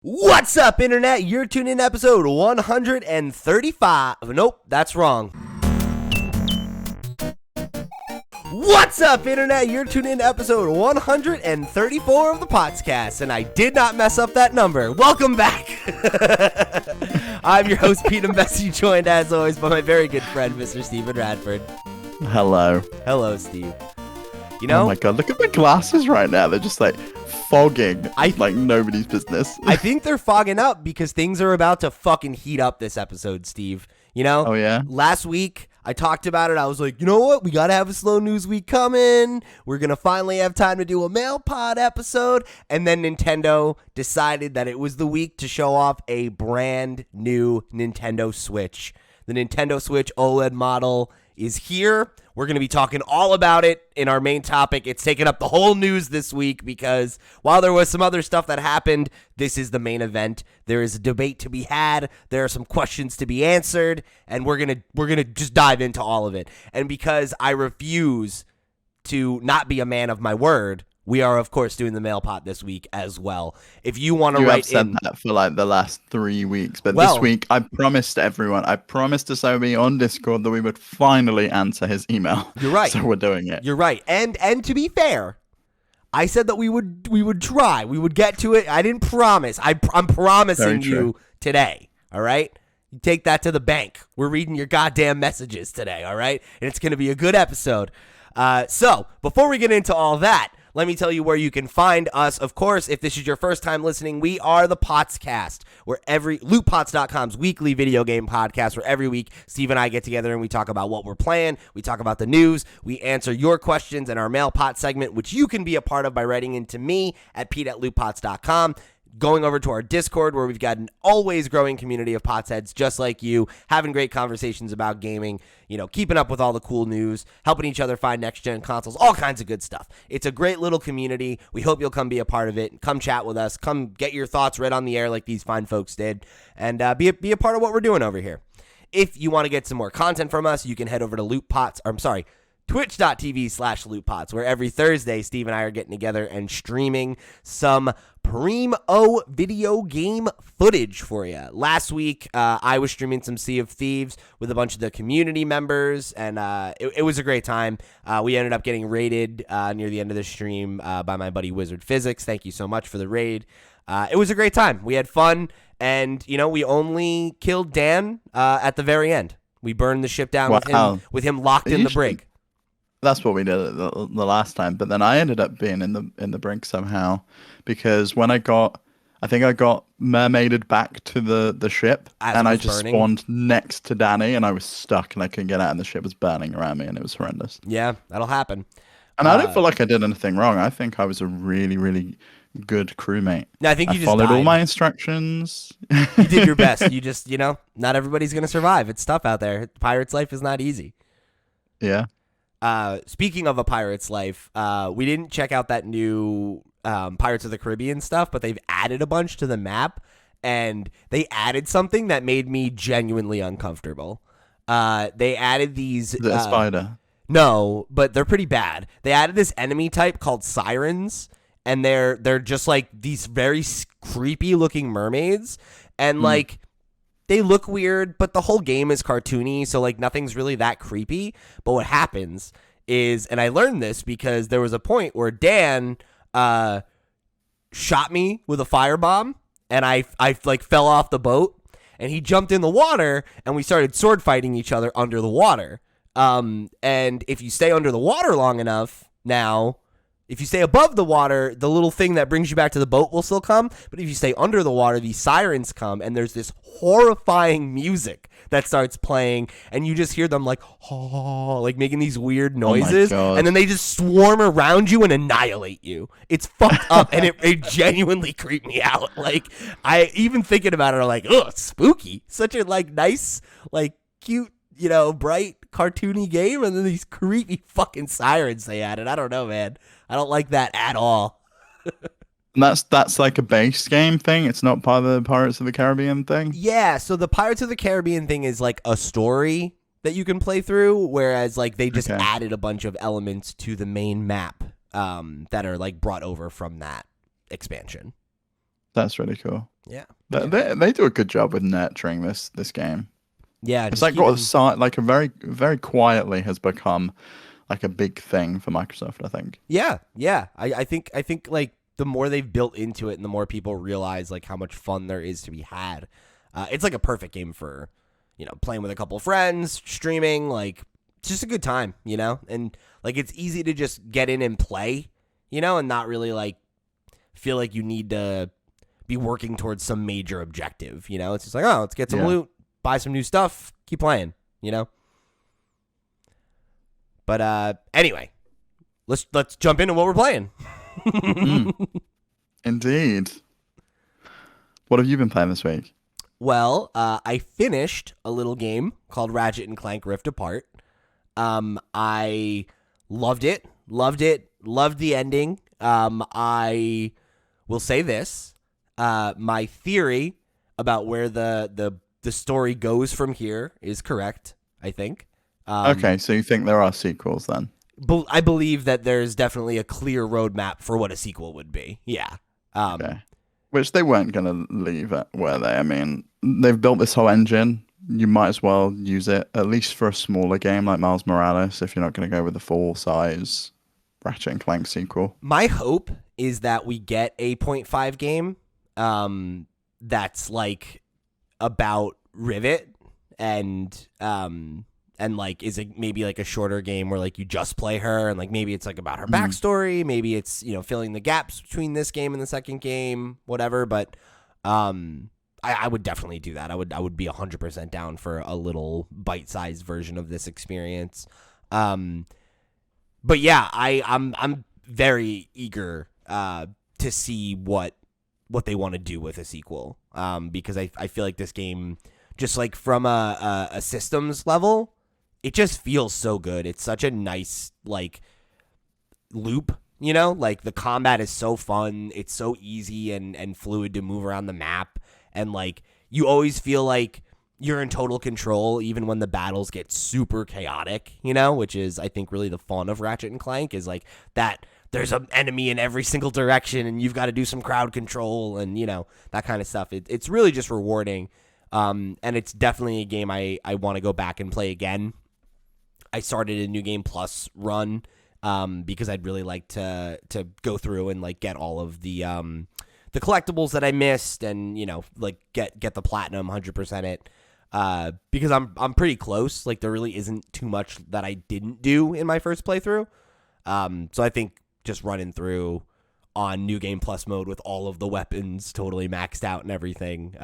What's up, Internet? You're tuned in to episode 135. Nope, that's wrong. What's up, Internet? You're tuned in to episode 134 of the PotsCast, and I did not mess up that number. Welcome back. I'm your host, Pete Bessie, joined as always by my very good friend, Mr. Stephen Radford. Hello. Hello, Steve. You know? Oh my god, look at my glasses right now. They're just like fogging like nobody's business. I think they're fogging up because things are about to fucking heat up this episode, Steve. You know? Oh, yeah? Last week, I talked about it. I was like, you know what? We got to have a slow news week coming. We're going to finally have time to do a mail pod episode. And then Nintendo decided that it was the week to show off a brand new Nintendo Switch. The Nintendo Switch OLED model is here. We're going to be talking all about it in our main topic. It's taken up the whole news this week because while there was some other stuff that happened, this is the main event. There is a debate to be had. There are some questions to be answered, and we're going to just dive into all of it. And because I refuse to not be a man of my word, we are, of course, doing the mail pot this week as well. If you want to write in... You have said that for like the last 3 weeks, but this week I promised everyone, I promised to Sobi on Discord that we would finally answer his email. You're right. So we're doing it. You're right. And to be fair, I said that we would try. We would get to it. I didn't promise. I'm promising you today, all right? You take that to the bank. We're reading your goddamn messages today, all right? And it's going to be a good episode. So before we get into all that, let me tell you where you can find us. Of course, if this is your first time listening, we are the PotsCast, where LootPots.com's weekly video game podcast, where every week Steve and I get together and we talk about what we're playing, we talk about the news, we answer your questions in our mail pot segment, which you can be a part of by writing into me at pete@lootpots.com. Going over to our Discord, where we've got an always growing community of potsheads just like you, having great conversations about gaming, you know, keeping up with all the cool news, helping each other find next-gen consoles, all kinds of good stuff. It's a great little community. We hope you'll come be a part of it. Come chat with us. Come get your thoughts read on the air like these fine folks did, and be a part of what we're doing over here. If you want to get some more content from us, you can head over to twitch.tv/LootPots, where every Thursday, Steve and I are getting together and streaming some primo video game footage for you. Last week, I was streaming some Sea of Thieves with a bunch of the community members, and it was a great time. We ended up getting raided near the end of the stream by my buddy Wizard Physics. Thank you so much for the raid. It was a great time. We had fun, and, you know, we only killed Dan at the very end. We burned the ship down with him locked in the brig. That's what we did the last time, but then I ended up being in the brig somehow, because when I got mermaided back to the ship, and I just spawned next to Danny, and I was stuck, and I couldn't get out, and the ship was burning around me, and it was horrendous. Yeah, that'll happen. And I don't feel like I did anything wrong. I think I was a really, really good crewmate. No, I think you followed all my instructions. You did your best. You just, you know, not everybody's gonna survive. It's tough out there. Pirate's life is not easy. Yeah. Speaking of a pirate's life, we didn't check out that new Pirates of the Caribbean stuff, but they've added a bunch to the map, and they added something that made me genuinely uncomfortable. They added these... Is it a spider? No, but they're pretty bad. They added this enemy type called sirens, and they're just like these very creepy looking mermaids, and like... They look weird, but the whole game is cartoony, so like nothing's really that creepy. But what happens is, and I learned this because there was a point where Dan shot me with a firebomb, and I like fell off the boat, and he jumped in the water, and we started sword fighting each other under the water. And if you stay under the water long enough now, if you stay above the water, the little thing that brings you back to the boat will still come. But if you stay under the water, these sirens come, and there's this horrifying music that starts playing, and you just hear them like, oh, like making these weird noises, and then they just swarm around you and annihilate you. It's fucked up, and it genuinely creeped me out. Like, I even thinking about it, I'm like, ugh, spooky. Such a like nice, like cute, you know, bright, cartoony game, and then these creepy fucking sirens they added. I don't know, man. I don't like that at all. That's like a base game thing. It's not part of the Pirates of the Caribbean thing. Yeah, so the Pirates of the Caribbean thing is like a story that you can play through, whereas like they just added a bunch of elements to the main map that are like brought over from that expansion. That's really cool. Yeah. They do a good job with nurturing this game. Yeah, It's just like got a like a very quietly has become like a big thing for Microsoft, I think. Yeah, yeah. I think like the more they've built into it and the more people realize like how much fun there is to be had, it's like a perfect game for, playing with a couple of friends, streaming, like it's just a good time, and like it's easy to just get in and play, and not really like feel like you need to be working towards some major objective, It's just like, oh, let's get some loot, buy some new stuff, keep playing, But anyway, let's jump into what we're playing. Indeed. What have you been playing this week? Well, I finished a little game called Ratchet and Clank Rift Apart. I loved it, loved the ending. I will say this: my theory about where the story goes from here is correct, I think. Okay, so you think there are sequels then? I believe that there's definitely a clear roadmap for what a sequel would be. Yeah. Okay. Which they weren't going to leave it, were they? I mean, they've built this whole engine. You might as well use it, at least for a smaller game like Miles Morales, if you're not going to go with the full-size Ratchet and Clank sequel. My hope is that we get a 0.5 game that's like about Rivet and like is it maybe like a shorter game where like you just play her and like maybe it's like about her backstory, maybe it's filling the gaps between this game and the second game, whatever. But I would definitely do that. I would be 100% down for a little bite-sized version of this experience. But yeah, I'm very eager to see what they want to do with a sequel, because I feel like this game, just like from a systems level, it just feels so good. It's such a nice like loop, like the combat is so fun. It's so easy and fluid to move around the map, and like you always feel like you're in total control even when the battles get super chaotic, which is I think really the fun of Ratchet and Clank, is like that there's an enemy in every single direction and you've got to do some crowd control and that kind of stuff. It's really just rewarding. And it's definitely a game I want to go back and play again. I started a New Game Plus run because I'd really like to go through and like get all of the collectibles that I missed and like get the platinum 100% it, because I'm pretty close. Like there really isn't too much that I didn't do in my first playthrough. So I think just running through on New Game Plus mode with all of the weapons totally maxed out and everything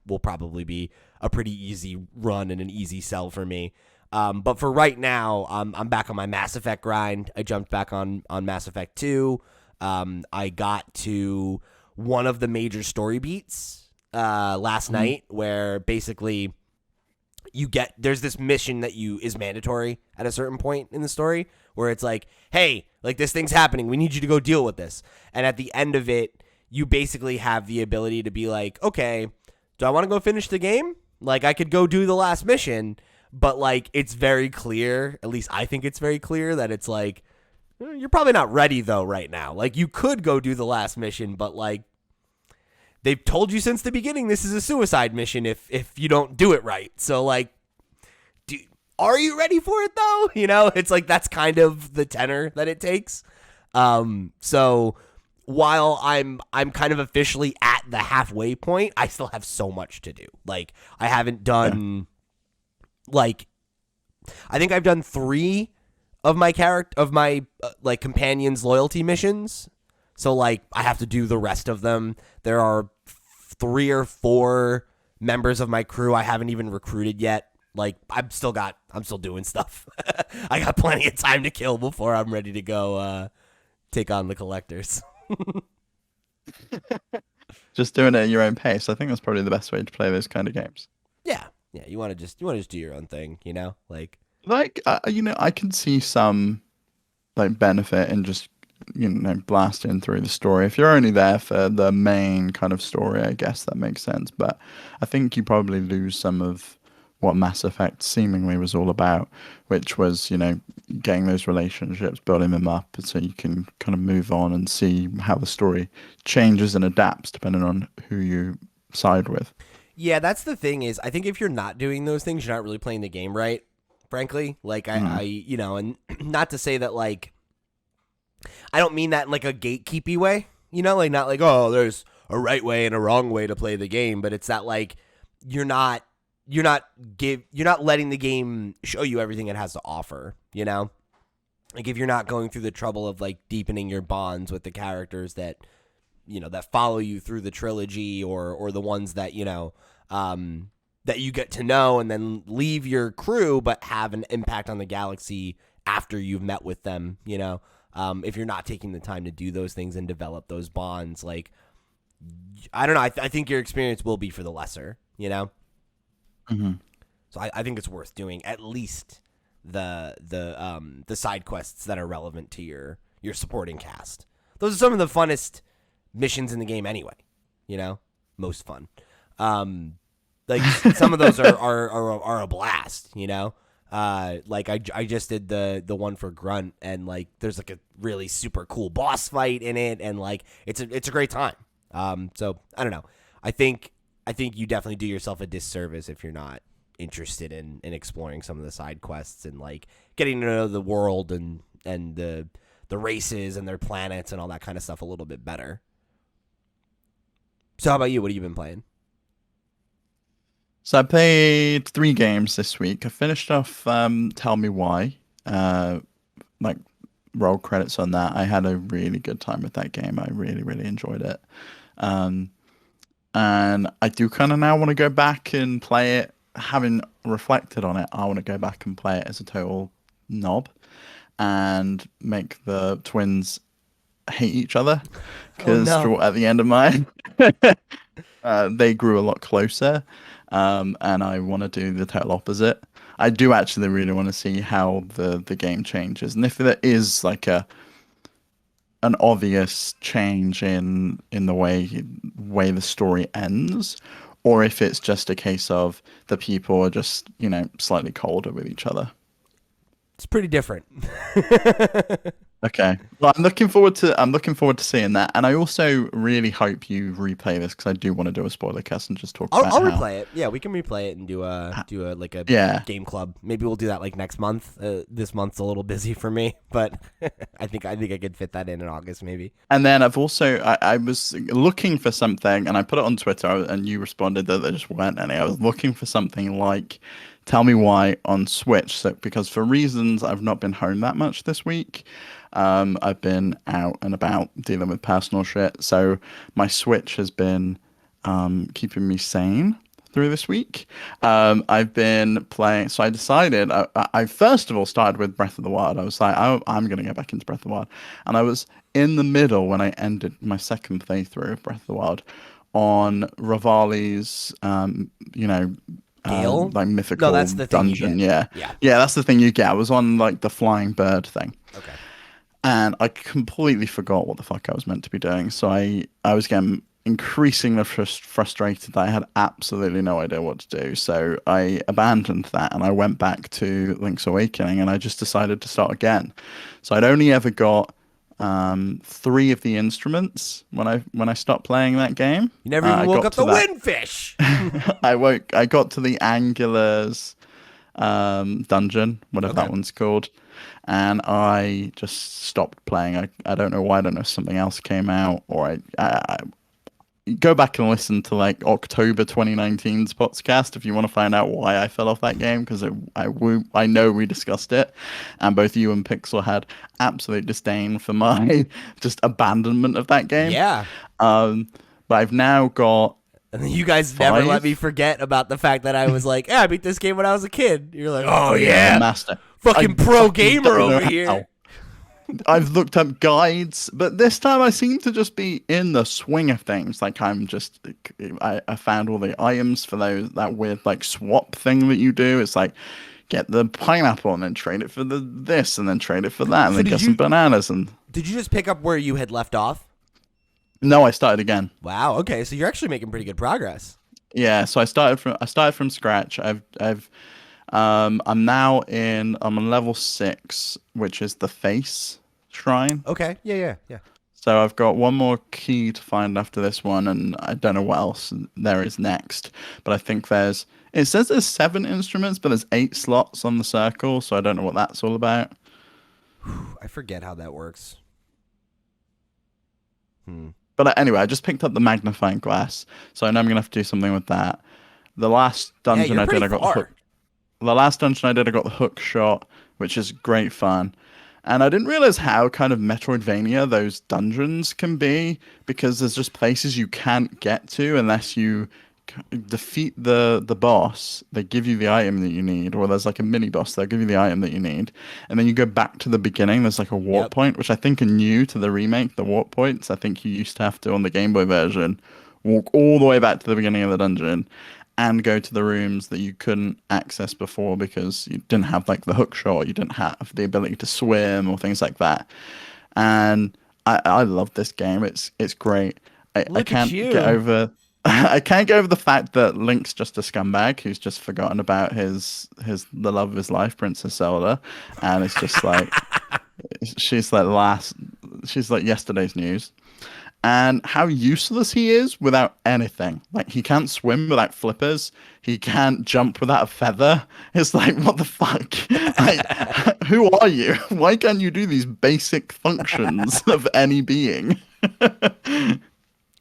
will probably be a pretty easy run and an easy sell for me. But for right now, I'm back on my Mass Effect grind. I jumped back on Mass Effect 2. I got to one of the major story beats last night, where basically there's this mission that is mandatory at a certain point in the story, where it's like, hey, like this thing's happening. We need you to go deal with this. And at the end of it, you basically have the ability to be like, okay, do I want to go finish the game? Like I could go do the last mission. But, like, it's very clear, at least I think it's very clear, that it's like, you're probably not ready, though, right now. Like, you could go do the last mission, but, like, they've told you since the beginning this is a suicide mission if you don't do it right. So, like, are you ready for it, though? It's like that's kind of the tenor that it takes. So, while I'm kind of officially at the halfway point, I still have so much to do. Like, I haven't done... Yeah. Like, I think I've done 3 of my like companions' loyalty missions. So like I have to do the rest of them. There are 3 or 4 members of my crew I haven't even recruited yet. Like I'm still doing stuff. I got plenty of time to kill before I'm ready to go take on the collectors. Just doing it at your own pace. I think that's probably the best way to play those kind of games. Yeah. Yeah, you want to just do your own thing, like I can see some like benefit in just blasting through the story. If you're only there for the main kind of story, I guess that makes sense. But I think you probably lose some of what Mass Effect seemingly was all about, which was, getting those relationships, building them up, so you can kind of move on and see how the story changes and adapts depending on who you side with. Yeah, that's the thing is, I think if you're not doing those things, you're not really playing the game right, frankly. Like, and not to say that, like, I don't mean that in, like, a gatekeepy way, like, not like, oh, there's a right way and a wrong way to play the game, but it's that, like, you're not letting the game show you everything it has to offer, Like, if you're not going through the trouble of, like, deepening your bonds with the characters that, that follow you through the trilogy, or the ones that, that you get to know and then leave your crew but have an impact on the galaxy after you've met with them, if you're not taking the time to do those things and develop those bonds, like, I don't know, I think your experience will be for the lesser, Mm-hmm. So I think it's worth doing at least the side quests that are relevant to your supporting cast. Those are some of the funnest missions in the game anyway, most fun. Like, some of those are a blast, like I just did the one for Grunt, and, like, there's, like, a really super cool boss fight in it, and, like, it's a great time. So I don't know. I think you definitely do yourself a disservice if you're not interested in exploring some of the side quests and, like, getting to know the world and the races and their planets and all that kind of stuff a little bit better. So how about you? What have you been playing? So I played 3 games this week. I finished off Tell Me Why. Like, roll credits on that. I had a really good time with that game. I really, really enjoyed it. And I do kind of now want to go back and play it. Having reflected on it, I want to go back and play it as a total knob and make the twins hate each other, because at the end of mine, they grew a lot closer, and I want to do the total opposite. I do actually really want to see how the game changes, and if there is, like, an obvious change in the way the story ends, or if it's just a case of the people are just, slightly colder with each other. It's pretty different. Okay. Well, I'm looking forward to seeing that, and I also really hope you replay this, because I do want to do a spoiler cast and just talk about I'll replay it. Yeah, we can replay it and do a game club. Maybe we'll do that, like, next month. This month's a little busy for me, but I think I could fit that in August maybe. And then I've also I was looking for something, and I put it on Twitter, and you responded that there just weren't any. I was looking for something like Tell Me Why on Switch, so because for reasons I've not been home that much this week. I've been out and about dealing with personal shit, so my Switch has been keeping me sane through this week. I've been playing, so I decided, I first of all started with Breath of the Wild. I was like, I'm going to go back into Breath of the Wild. And I was in the middle when I ended my second playthrough of Breath of the Wild on Rivali's, Gale? like, mythical No, that's the thing dungeon. you get. Yeah, that's the thing you get. I was on, like, the flying bird thing. Okay. And I completely forgot what the fuck I was meant to be doing. So I was getting increasingly frustrated that I had absolutely no idea what to do. So I abandoned that, and I went back to Link's Awakening, and I just decided to start again. So I'd only ever got 3 of the instruments when I stopped playing that game. You never even woke up the windfish. I got to the Angula's dungeon, whatever that one's called. And I just stopped playing. I don't know why. I don't know if something else came out, or I go back and listen to, like, October 2019's PotsCast if you want to find out why I fell off that game, because I know we discussed it, and both you and Pixel had absolute disdain for my just abandonment of that game. Yeah. But I've now got. And then you guys never let me forget about the fact that I was like, yeah, I beat this game when I was a kid. You're like, oh yeah, master. Fucking pro gamer over here. I've looked up guides, but this time I seem to just be in the swing of things. Like, I found all the items for that weird, like, swap thing that you do. It's like, get the pineapple and then trade it for this and then trade it for that, and then get some bananas. And did you just pick up where you had left off? No, I started again. Wow. Okay, so you're actually making pretty good progress. Yeah, so I started from scratch. I'm on level 6, which is the face shrine. Okay. Yeah. Yeah. Yeah. So I've got one more key to find after this one, and I don't know what else there is next. But I think it says there's 7 instruments, but there's 8 slots on the circle, so I don't know what that's all about. I forget how that works. But anyway, I just picked up the magnifying glass, so I know I'm gonna have to do something with that. The last Yeah, dungeon you're I did, pretty I got the hook. far. The last dungeon I did, I got the hook shot, which is great fun. And I didn't realize how kind of Metroidvania those dungeons can be, because there's just places you can't get to unless you defeat the boss. They give you the item that you need, or there's like a mini boss, they'll give you the item that you need. And then you go back to the beginning. There's like a warp Yep. point, which I think are new to the remake, the warp points. I think you used to have to, on the Game Boy version, walk all the way back to the beginning of the dungeon and go to the rooms that you couldn't access before because you didn't have like the hook shot, you didn't have the ability to swim or things like that. And I love this game. It's great. I Look at can't get you. over I can't get over the fact that Link's just a scumbag who's just forgotten about the love of his life, Princess Zelda, and it's just like she's like she's like yesterday's news. And how useless he is without anything. Like, he can't swim without flippers. He can't jump without a feather. It's like, what the fuck? Like, who are you? Why can't you do these basic functions of any being?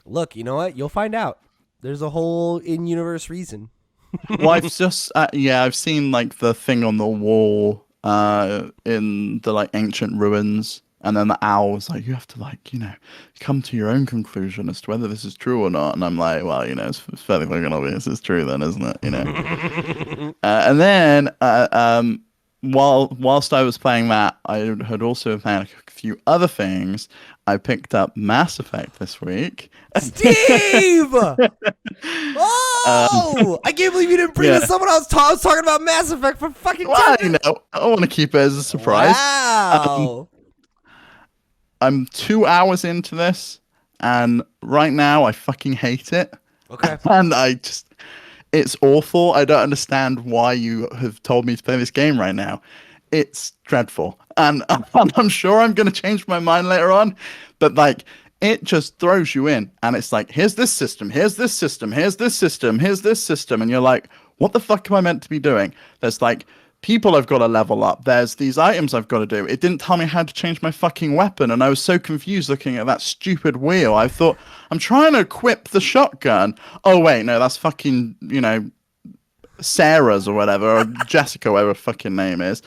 Look, you know what? You'll find out. There's a whole in-universe reason. Well, I've seen like the thing on the wall in the like ancient ruins, and then the owl was like, you have to like, come to your own conclusion as to whether this is true or not. And I'm like, well, it's fairly fucking obvious it's true then, isn't it? And then whilst I was playing that, I had also found a few other things. I picked up Mass Effect this week. Steve! Oh! I can't believe you didn't bring Yeah. this up when I was talking about Mass Effect for fucking 10 Well, minutes. I want to keep it as a surprise. Wow. I'm 2 hours into this, and right now I fucking hate it. Okay. And it's awful. I don't understand why you have told me to play this game right now. It's dreadful. And I'm sure I'm going to change my mind later on, but like, it just throws you in, and it's like, here's this system, here's this system, here's this system, here's this system, and you're like, what the fuck am I meant to be doing? There's like people I've got to level up. There's these items I've got to do. It didn't tell me how to change my fucking weapon, and I was so confused looking at that stupid wheel. I thought, I'm trying to equip the shotgun. Oh wait, no, that's fucking, Sarah's or whatever, or Jessica, whatever her fucking name is.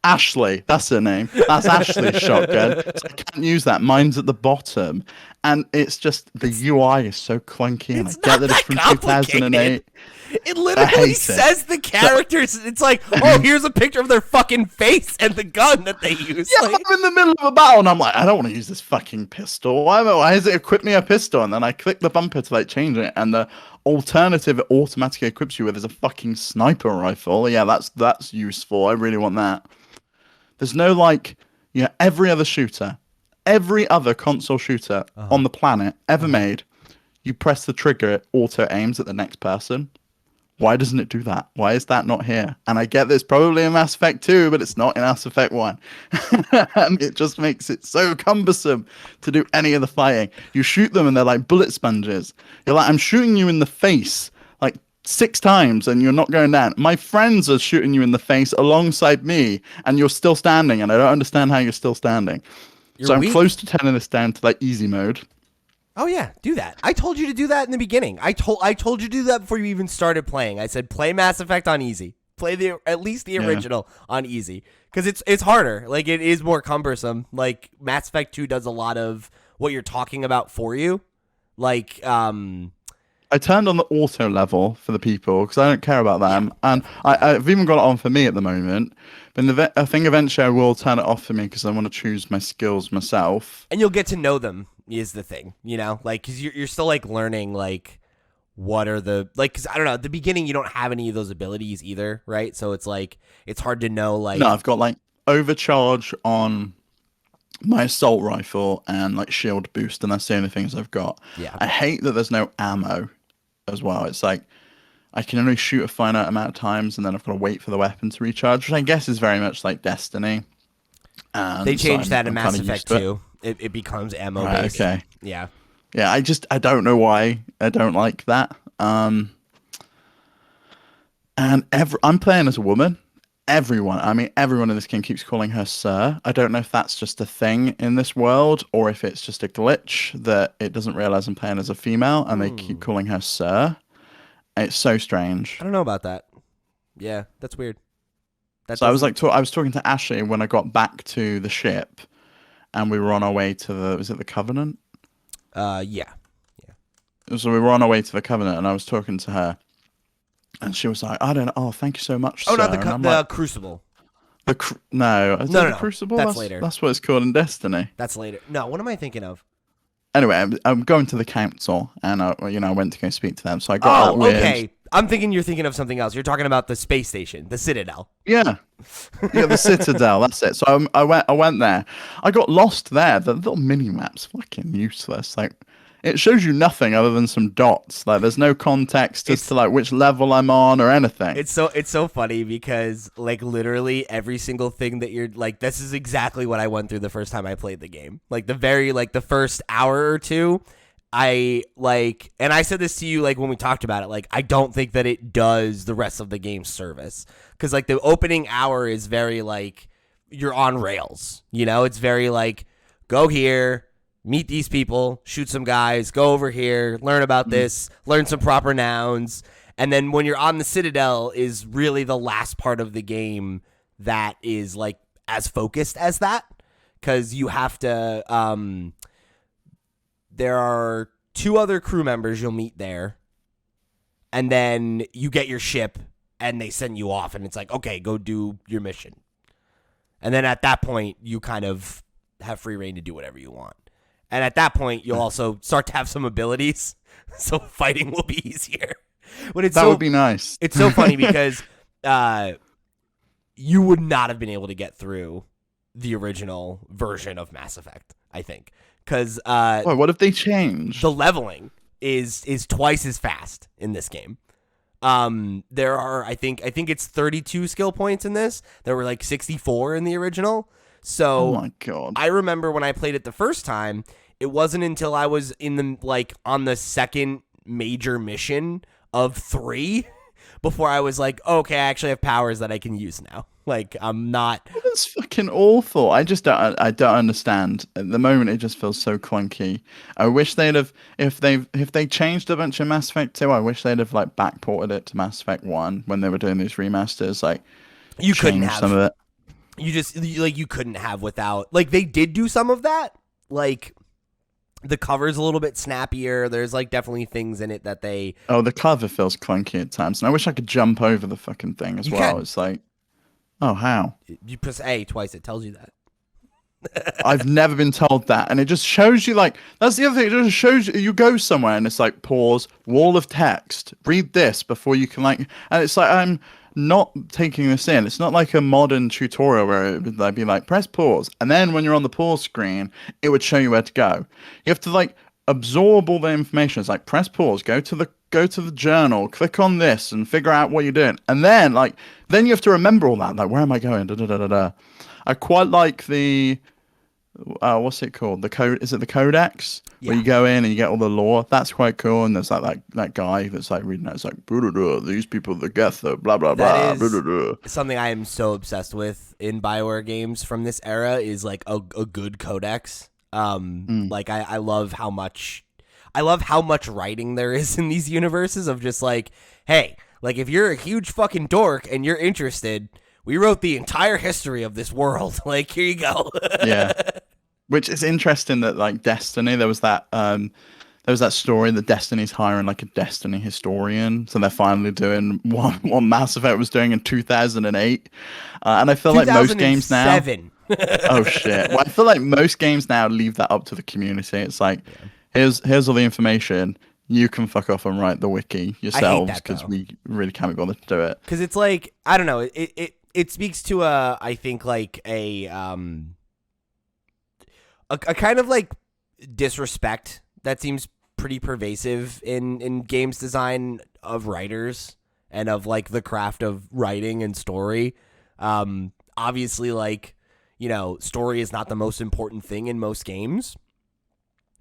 Ashley, that's her name. That's Ashley's shotgun. So I can't use that. Mine's at the bottom. And it's just, the UI is so clunky. And I get that it's from 2008. It literally says the characters. It's like, oh, here's a picture of their fucking face and the gun that they use. Yeah, like, I'm in the middle of a battle and I'm like, I don't want to use this fucking pistol. Why does it equip me a pistol? And then I click the bumper to like change it, and the alternative it automatically equips you with is a fucking sniper rifle. Yeah, that's useful. I really want that. There's no like, every other shooter, every other console shooter on the planet ever made, you press the trigger, it auto aims at the next person. Why doesn't it do that? Why is that not here? And I get this probably in Mass Effect 2, but it's not in Mass Effect 1. And it just makes it so cumbersome to do any of the fighting. You shoot them and they're like bullet sponges. You're like, I'm shooting you in the face like 6 times and you're not going down. My friends are shooting you in the face alongside me and you're still standing, and I don't understand how you're still standing. So I'm close to turning this down to like easy mode. Oh yeah, do that. I told you to do that in the beginning. I told you to do that before you even started playing. I said play Mass Effect on easy. Play at least the original on easy, because it's harder. Like, it is more cumbersome. Like, Mass Effect 2 does a lot of what you're talking about for you. Like, I turned on the auto level for the people because I don't care about them, and I've even got it on for me at the moment. But I think eventually I will turn it off for me because I want to choose my skills myself. And you'll get to know them is the thing, like, because you're still like learning like what are the like, because I don't know, at the beginning you don't have any of those abilities either, right? So it's like it's hard to know. Like, no, I've got like overcharge on my assault rifle and like shield boost, and that's the only things I've got. Yeah, I hate that there's no ammo as well. It's like I can only shoot a finite amount of times, and then I've got to wait for the weapon to recharge, which I guess is very much like Destiny. And they changed so that in Mass Effect 2. It becomes ammo based. Okay. Yeah. Yeah, I don't know why I don't like that. And I'm playing as a woman. Everyone in this game keeps calling her sir. I don't know if that's just a thing in this world or if it's just a glitch that it doesn't realize I'm playing as a female and they keep calling her sir. It's so strange. I don't know about that. Yeah, that's weird. So I was talking to Ashley when I got back to the ship, and we were on our way to was it the Covenant? Yeah. So we were on our way to the Covenant, and I was talking to her, and she was like, "I don't know. Oh, thank you so much, sir." Oh, not the Crucible. No, no. Crucible. That's later. That's what it's called in Destiny. That's later. No, what am I thinking of? Anyway, I'm going to the council, and I went to go speak to them. So I got okay. I'm thinking you're thinking of something else. You're talking about the space station, the Citadel. Yeah, the Citadel. That's it. So I went there. I got lost there. The little mini map's fucking useless. Like, it shows you nothing other than some dots. Like, there's no context as to like which level I'm on or anything. It's so funny because like literally every single thing that you're like, this is exactly what I went through the first time I played the game. Like the first hour or two. And I said this to you like when we talked about it, like I don't think that it does the rest of the game's service because like the opening hour is very like you're on rails, it's very like go here, meet these people, shoot some guys, go over here, learn about this, learn some proper nouns, and then when you're on the Citadel is really the last part of the game that is like as focused as that because you have to there are 2 other crew members you'll meet there, and then you get your ship, and they send you off, and it's like, okay, go do your mission. And then at that point, you kind of have free reign to do whatever you want. And at that point, you'll also start to have some abilities, so fighting will be easier. But that would be nice. It's so funny because you would not have been able to get through the original version of Mass Effect, I think. Because what if they change? The leveling is twice as fast in this game. There are I think it's 32 skill points in this. There were like 64 in the original. So oh my god! I remember when I played it the first time, it wasn't until I was on the second major mission of 3 before I was like, okay, I actually have powers that I can use now. Like, I'm not. That's fucking awful. I don't understand. At the moment, it just feels so clunky. I wish they'd have, if they changed a bunch of Mass Effect 2, I wish they'd have like backported it to Mass Effect 1 when they were doing these remasters. Like, you couldn't have some of it. You couldn't have without, like, they did do some of that. Like, the cover's a little bit snappier. There's like definitely things in it that they. Oh, the cover feels clunky at times, and I wish I could jump over the fucking thing as well. It's like. Oh, how? You press A twice, it tells you that. I've never been told that. And it just shows you, like, that's the other thing. It just shows you go somewhere and it's like, pause, wall of text, read this before you can, like, and it's like, I'm not taking this in. It's not like a modern tutorial where it would be like, press pause. And then when you're on the pause screen, it would show you where to go. You have to, like, absorb all the information. It's like, press pause, go to the journal, click on this and figure out what you're doing. And then you have to remember all that. Like, where am I going? Da, da, da, da, da. I quite like the, what's it called? Is it the Codex? Yeah. Where you go in and you get all the lore. That's quite cool. And there's like that guy that's like reading that. It's like, these people, the Gether, blah, blah, blah. Something I am so obsessed with in BioWare games from this era is like a good Codex. Like I love how much writing there is in these universes of just like, hey, like if you're a huge fucking dork and you're interested, we wrote the entire history of this world. Like, here you go. Yeah. Which is interesting that like Destiny, there was that story that Destiny's hiring like a Destiny historian. So they're finally doing what Mass Effect was doing in 2008. And I feel like most games now. Oh shit. Well, I feel like most games now leave that up to the community. It's like, here's all the information. You can fuck off and write the wiki yourselves because we really can't be bothered to do it. Because it's like, I don't know, it speaks to I think like a kind of like disrespect that seems pretty pervasive in games design of writers and of like the craft of writing and story. Obviously, like, you know, story is not the most important thing in most games.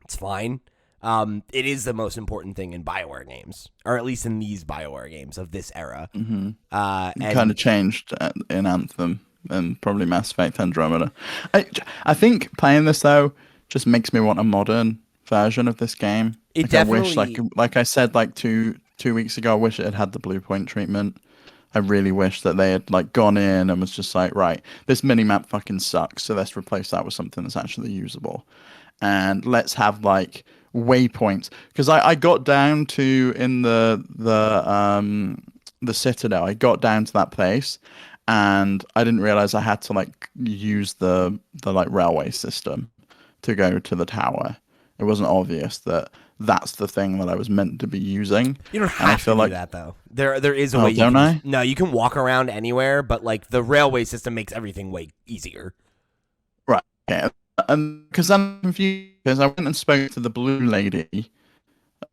It's fine. It is the most important thing in BioWare games, or at least in these BioWare games of this era. Mm-hmm. And kind of changed in Anthem and probably Mass Effect Andromeda. I think playing this though just makes me want a modern version of this game. It like, definitely. I wish, like I said, like two weeks ago, I wish it had the Blue Point treatment. I really wish that they had like gone in and was just like, right, this minimap fucking sucks, so let's replace that with something that's actually usable, and let's have like waypoints. Because I got down to in the Citadel, I got down to that place, and I didn't realize I had to like use the like railway system to go to the tower. It wasn't obvious that that's the thing that I was meant to be using. You don't have to do that though. There is a way. Don't I? No, you can walk around anywhere, but like the railway system makes everything way easier. Right. Yeah. Because I'm confused. Because I went and spoke to the blue lady.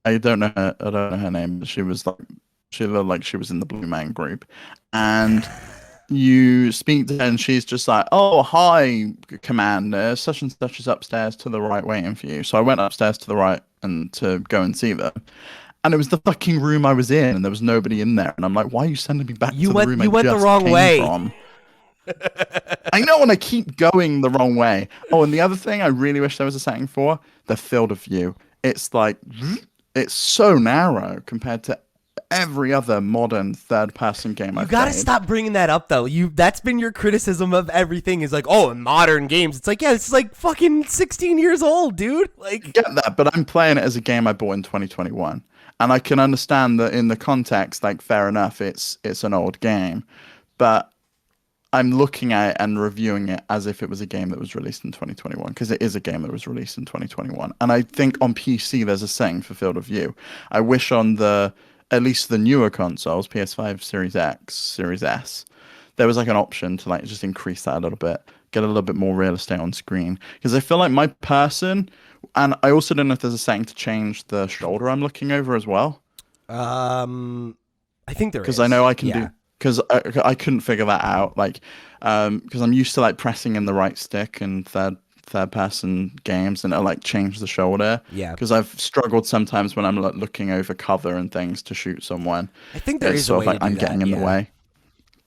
I don't know her name. But she looked like she was in the Blue Man group, and you speak to her and she's just like, oh, hi, Commander, such and such is upstairs to the right waiting for you. So I went upstairs to the right and to go and see them. And it was the fucking room I was in and there was nobody in there. And I'm like, why are you sending me back to the room you went the wrong way. From? I know, and I keep going the wrong way. Oh, and the other thing I really wish there was a setting for, the field of view. It's like, it's so narrow compared to every other modern third-person game I've played. You gotta stop bringing that up, though. That's been your criticism of everything. Is like, oh, in modern games, it's like, yeah, it's like fucking 16 years old, dude. Like, I get that, but I'm playing it as a game I bought in 2021, and I can understand that in the context, like, fair enough, it's an old game, but I'm looking at it and reviewing it as if it was a game that was released in 2021, because it is a game that was released in 2021, and I think on PC there's a setting for field of view. I wish on at least the newer consoles, PS5, Series X, Series S, there was like an option to like just increase that a little bit, get a little bit more real estate on screen. Because I feel like my person, and I also don't know if there's a setting to change the shoulder I'm looking over as well. I think there is. Because I know I can do, because I couldn't figure that out. Like, because I'm used to like pressing in the right stick and third-person games, and it'll like change the shoulder. Yeah. Because I've struggled sometimes when I'm like looking over cover and things to shoot someone. I think there is a way to do I'm that, getting in the way.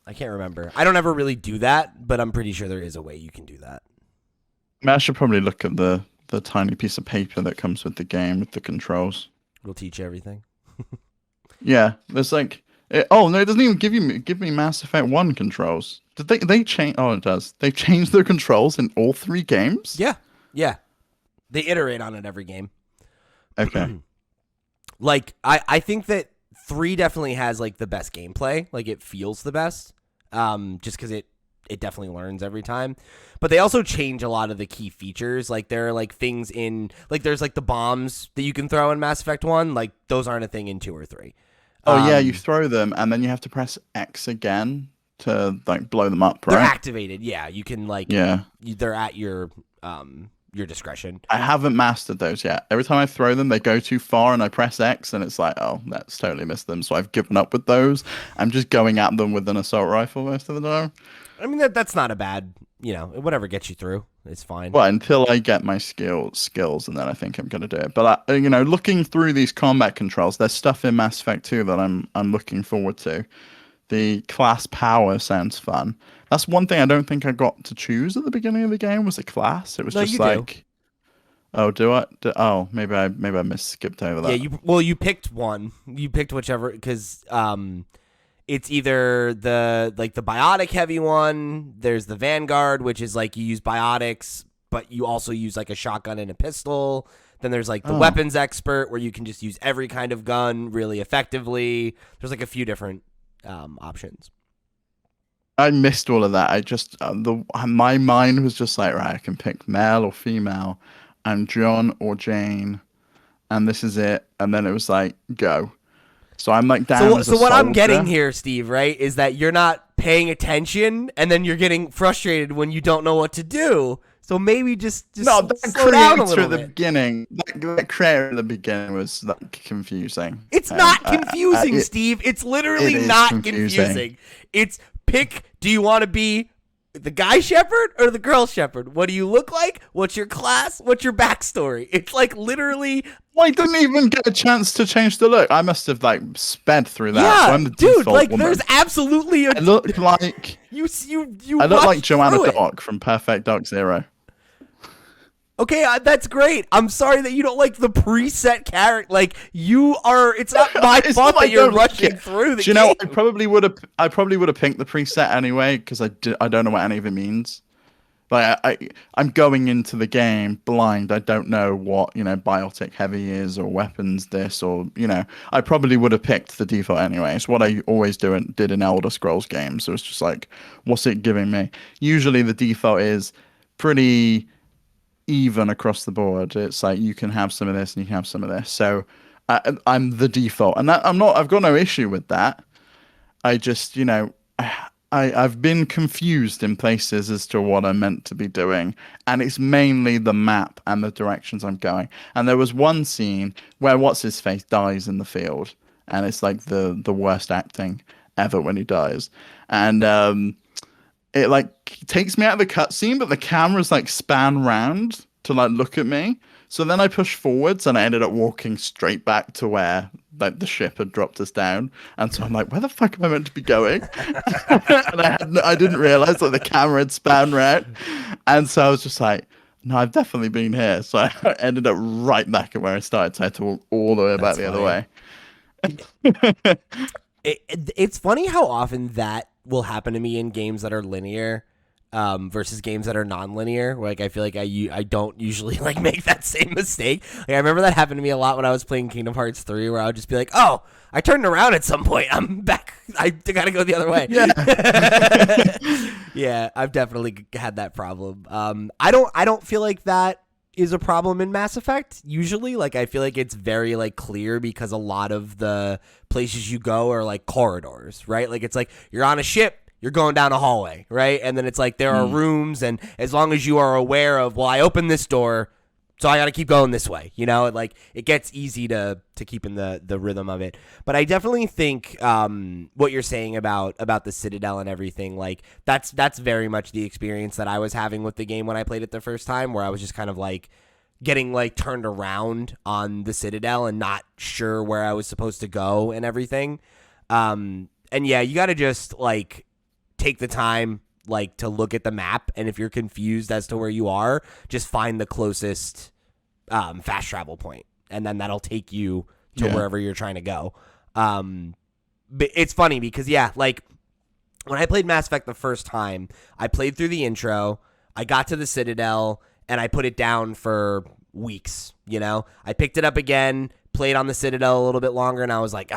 I can't remember. I don't ever really do that, but I'm pretty sure there is a way you can do that. I mean, I should probably look at the tiny piece of paper that comes with the game with the controls. We'll teach you everything. Yeah, there's like, oh no, it doesn't even give me Mass Effect 1 controls. Did they change? Oh, it does. They've changed the controls in all 3 games? Yeah. They iterate on it every game. Okay. Like, I think that 3 definitely has like the best gameplay. Like, it feels the best. Just because it definitely learns every time. But they also change a lot of the key features. Like, there are like things in, like, there's like the bombs that you can throw in Mass Effect 1. Like, those aren't a thing in 2 or 3. Oh yeah, you throw them and then you have to press X again to like blow them up, right? They're activated. Yeah, you can like. Yeah. They're at your discretion. I haven't mastered those yet. Every time I throw them, they go too far, and I press X, and it's like, oh, that's totally missed them. So I've given up with those. I'm just going at them with an assault rifle most of the time. I mean, that's not a bad, whatever gets you through, it's fine. Well, until I get my skills, and then I think I'm going to do it. But, looking through these combat controls, there's stuff in Mass Effect 2 that I'm looking forward to. The class power sounds fun. That's one thing I don't think I got to choose at the beginning of the game, was a class. It was just like... Do. Oh, do I? Oh, maybe I skipped over that. Yeah, you picked one. You picked whichever, because... it's either the biotic heavy one. There's the Vanguard, which is like you use biotics, but you also use like a shotgun and a pistol. Then there's like the weapons expert, where you can just use every kind of gun really effectively. There's like a few different options. I missed all of that. I just my mind was just like, right, I can pick male or female, and John or Jane, and this is it. And then it was like, go. So I'm like down. So what I'm getting here, Steve, right, is that you're not paying attention, and then you're getting frustrated when you don't know what to do. So maybe just no, that slow down a creator little at the bit. beginning, that creator at the beginning was like confusing. It's not confusing, Steve. It's literally it is not confusing. It's pick. Do you want to be the guy shepherd or the girl shepherd? What do you look like? What's your class? What's your backstory? It's like literally. Well, I didn't even get a chance to change the look. I must have like sped through that. Yeah, so I'm the dude. Like, woman. there's absolutely a. I look like you. I look like Joanna Dark Dark from Perfect Dark Zero. Okay, that's great. I'm sorry that you don't like the preset character. Like, you are. It's not my fault that you're rushing through the game. Do you know? I probably would have picked the preset anyway because I don't know what any of it means. Like I'm going into the game blind. I don't know what biotic heavy is or weapons this or I probably would have picked the default anyway. It's what I always did in Elder Scrolls games. So it's just like, what's it giving me? Usually the default is pretty even across the board. It's like you can have some of this and you can have some of this. So I'm the default, and I've got no issue with that. I just I've been confused in places as to what I'm meant to be doing, and it's mainly the map and the directions I'm going. And there was one scene where what's his face dies in the field, and it's like the worst acting ever when he dies, and it like takes me out of the cutscene, but the camera's like span round to like look at me. So then I pushed forwards and I ended up walking straight back to where like the ship had dropped us down. And so I'm like, where the fuck am I meant to be going? And I didn't realize that the camera had span round. And so I was just like, no, I've definitely been here. So I ended up right back at where I started. So I had to walk all the way back the other way. It's funny how often that will happen to me in games that are linear versus games that are non-linear. Like, I feel like I don't usually like make that same mistake. Like, I remember that happened to me a lot when I was playing Kingdom Hearts 3, where I would just be like, oh, I turned around at some point. I'm back. I gotta go the other way. Yeah. Yeah, I've definitely had that problem. I don't feel like that is a problem in Mass Effect usually. Like, I feel like it's very like clear because a lot of the places you go are like corridors, right? Like, it's like you're on a ship, you're going down a hallway, right? And then it's like there are rooms, and as long as you are aware of, well, I opened this door, so I got to keep going this way, like it gets easy to keep in the rhythm of it. But I definitely think what you're saying about the Citadel and everything, like that's very much the experience that I was having with the game when I played it the first time, where I was just kind of like getting like turned around on the Citadel and not sure where I was supposed to go and everything. And yeah, you got to just like take the time like to look at the map, and if you're confused as to where you are, just find the closest fast travel point, and then that'll take you to wherever you're trying to go. But it's funny because like when I played Mass Effect the first time, I played through the intro, I got to the Citadel, and I put it down for weeks. I picked it up again, played on the Citadel a little bit longer, and I was like,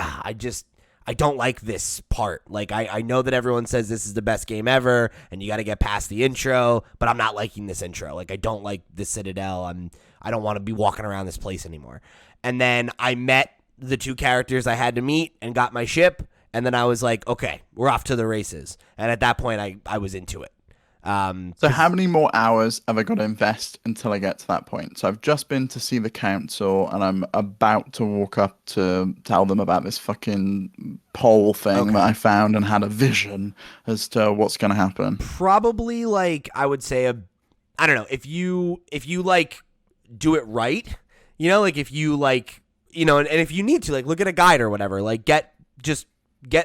I don't like this part. Like, I know that everyone says this is the best game ever, and you got to get past the intro, but I'm not liking this intro. Like, I don't like the Citadel. I don't want to be walking around this place anymore. And then I met the two characters I had to meet and got my ship, and then I was like, okay, we're off to the races. And at that point, I was into it. So how many more hours have I got to invest until I get to that point? So I've just been to see the council, and I'm about to walk up to tell them about this fucking poll thing that I found and had a vision as to what's going to happen. Probably like, I would say I don't know, if you like do it right, like if you like, and if you need to like look at a guide or whatever, like get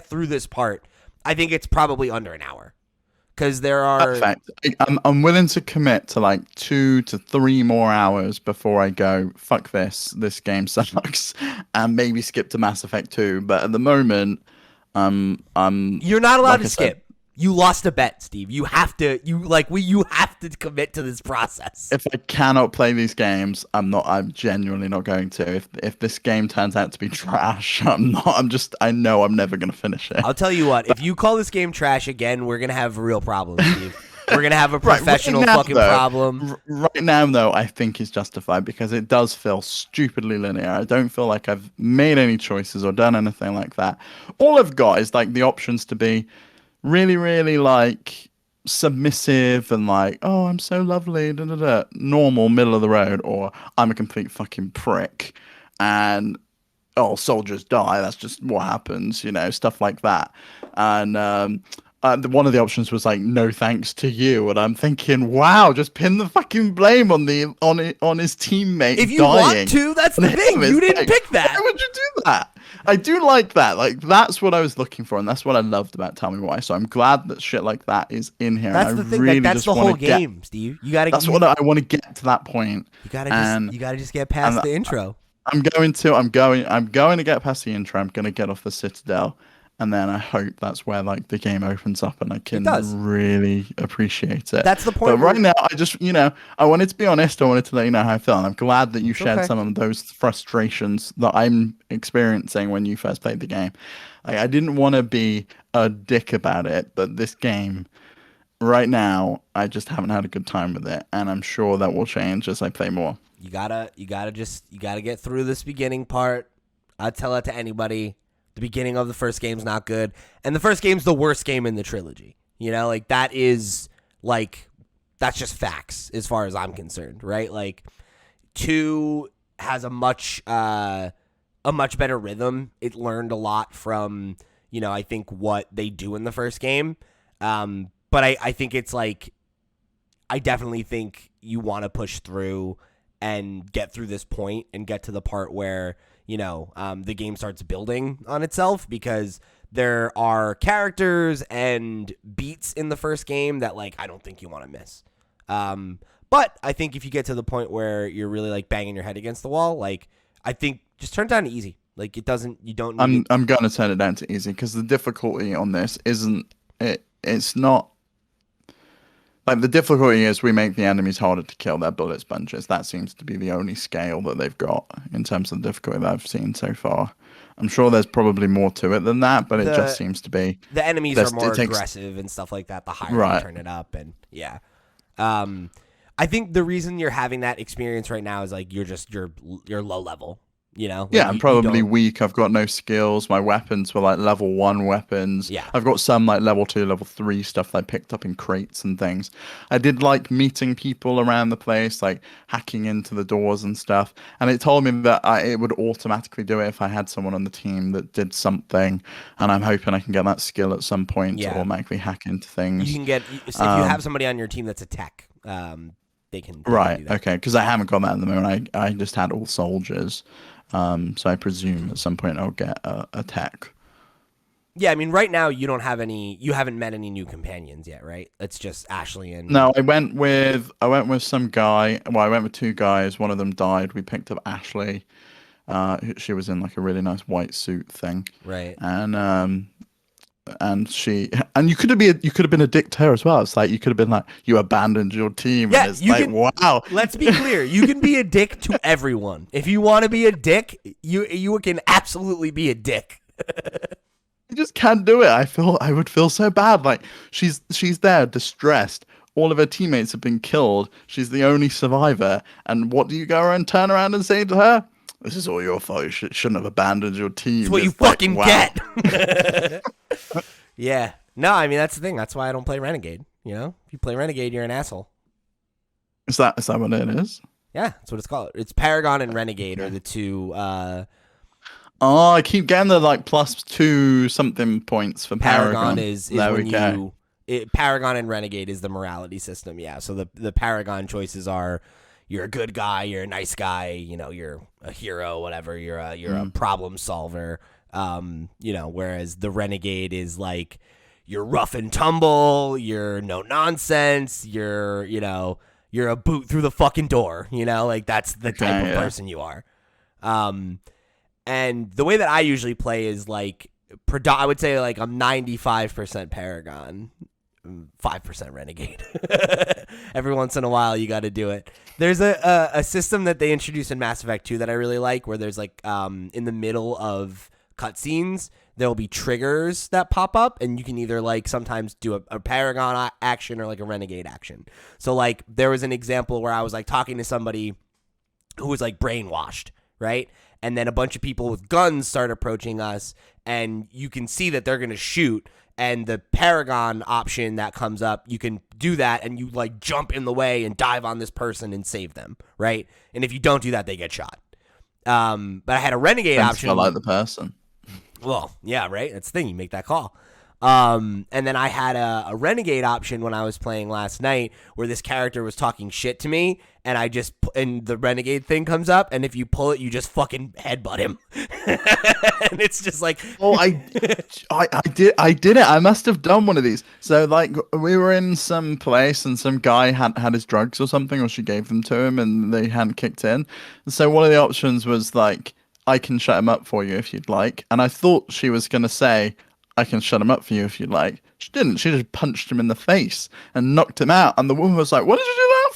through this part, I think it's probably under an hour. Because there are... Perfect. I'm willing to commit to like 2 to 3 more hours before I go, fuck this game sucks, and maybe skip to Mass Effect 2. But at the moment, you're not allowed to skip. You lost a bet, Steve. You have to commit to this process. If I cannot play these games, I'm genuinely not going to. If this game turns out to be trash, I know I'm never going to finish it. I'll tell you what, if you call this game trash again, we're going to have real problems, Steve. We're going to have a professional problem. Right now, though, I think it's justified because it does feel stupidly linear. I don't feel like I've made any choices or done anything like that. All I've got is like the options to be really, really like submissive and like, oh, I'm so lovely, da, da, da, normal, middle of the road, or I'm a complete fucking prick, and oh, soldiers die. That's just what happens, stuff like that. And one of the options was like, no thanks to you. And I'm thinking, wow, just pin the fucking blame on his teammate if you dying. Want to, that's the thing. You didn't pick that. Why would you do that? I do like that. Like, that's what I was looking for, and that's what I loved about Tell Me Why. So I'm glad that shit like that is in here. That's the thing. Really, that's the whole game, Steve. You gotta. That's what I want to get to that point. You gotta just get past the intro. I'm going to get past the intro. I'm going to get off the Citadel, and then I hope that's where like the game opens up and I can really appreciate it. That's the point. But right now, I just, I wanted to be honest. I wanted to let you know how I feel, and I'm glad that you shared some of those frustrations that I'm experiencing when you first played the game. I didn't want to be a dick about it, but this game, right now, I just haven't had a good time with it, and I'm sure that will change as I play more. You gotta get through this beginning part. I'd tell that to anybody. The beginning of the first game's not good, and the first game's the worst game in the trilogy. Like that is like that's just facts as far as I'm concerned, right? Like 2 has a much better rhythm. It learned a lot from I think what they do in the first game, but I think it's like I definitely think you want to push through and get through this point and get to the part where, the game starts building on itself, because there are characters and beats in the first game that, like, I don't think you want to miss. But I think if you get to the point where you're really, like, banging your head against the wall, like, I think just turn it down to easy. Like, you don't need I'm going to turn it down to easy, because the difficulty on this it's not. Like, the difficulty is we make the enemies harder to kill. Their bullet sponges. That seems to be the only scale that they've got in terms of the difficulty that I've seen so far. I'm sure there's probably more to it than that, but it just seems to be. The enemies are more aggressive and stuff like that. The higher you turn it up, and yeah. I think the reason you're having that experience right now is like you're low level. Like I'm probably weak. I've got no skills. My weapons were like level 1 weapons. Yeah. I've got some like level 2, level 3 stuff that I picked up in crates and things. I did like meeting people around the place, like hacking into the doors and stuff. And it told me that it would automatically do it if I had someone on the team that did something. And I'm hoping I can get that skill at some point to automatically hack into things. You can get, if you have somebody on your team that's a tech, they can do that. Okay, because I haven't got that at the moment. I just had all soldiers. So I presume at some point I'll get a tech. Yeah, I mean, right now you haven't met any new companions yet, right? It's just Ashley and. No, I went with some guy. Well, I went with 2 guys. One of them died. We picked up Ashley. She was in like a really nice white suit thing. Right. And you could have been a dick to her as well. It's like you could have been like, you abandoned your team. Yeah, and it's like, wow. Let's be clear. You can be a dick to everyone. If you want to be a dick, you can absolutely be a dick. You just can't do it. I would feel so bad. Like she's there distressed. All of her teammates have been killed. She's the only survivor. And what do you go and turn around and say to her? This is all your fault. You shouldn't have abandoned your team. That's what you fucking get. Yeah. No, I mean, that's the thing. That's why I don't play Renegade. If you play Renegade, you're an asshole. Is that what it is? Yeah, that's what it's called. It's Paragon and Renegade are the 2. I keep getting the like +2 something points for Paragon. is when Paragon and Renegade is the morality system. Yeah. So the Paragon choices are, you're a good guy, you're a nice guy, you're a hero, whatever. You're a problem solver. Whereas the Renegade is like, you're rough and tumble, you're no nonsense, you're a boot through the fucking door, like that's the type of person you are. And the way that I usually play is like, I would say like I'm 95% Paragon, 5% Renegade. Every once in a while, you got to do it. There's a system that they introduced in Mass Effect 2 that I really like, where there's like in the middle of cutscenes, there'll be triggers that pop up, and you can either like sometimes do a Paragon action or like a Renegade action. So like there was an example where I was like talking to somebody who was like brainwashed, right? And then a bunch of people with guns start approaching us, and you can see that they're going to shoot. And the Paragon option that comes up, you can do that, and you like jump in the way and dive on this person and save them, right? And if you don't do that, they get shot. But I had a Renegade option. I like the person. Well, yeah, right? That's the thing. You make that call. And then I had a Renegade option when I was playing last night where this character was talking shit to me, and and the Renegade thing comes up, and if you pull it, you just fucking headbutt him. And it's just like... Oh, I did it. I must have done one of these. So, like, we were in some place, and some guy had his drugs or something, or she gave them to him, and they hadn't kicked in. And so one of the options was, like, I can shut him up for you if you'd like. And I thought she was going to say, I can shut him up for you if you'd like. She didn't. She just punched him in the face and knocked him out. And the woman was like, what did you do that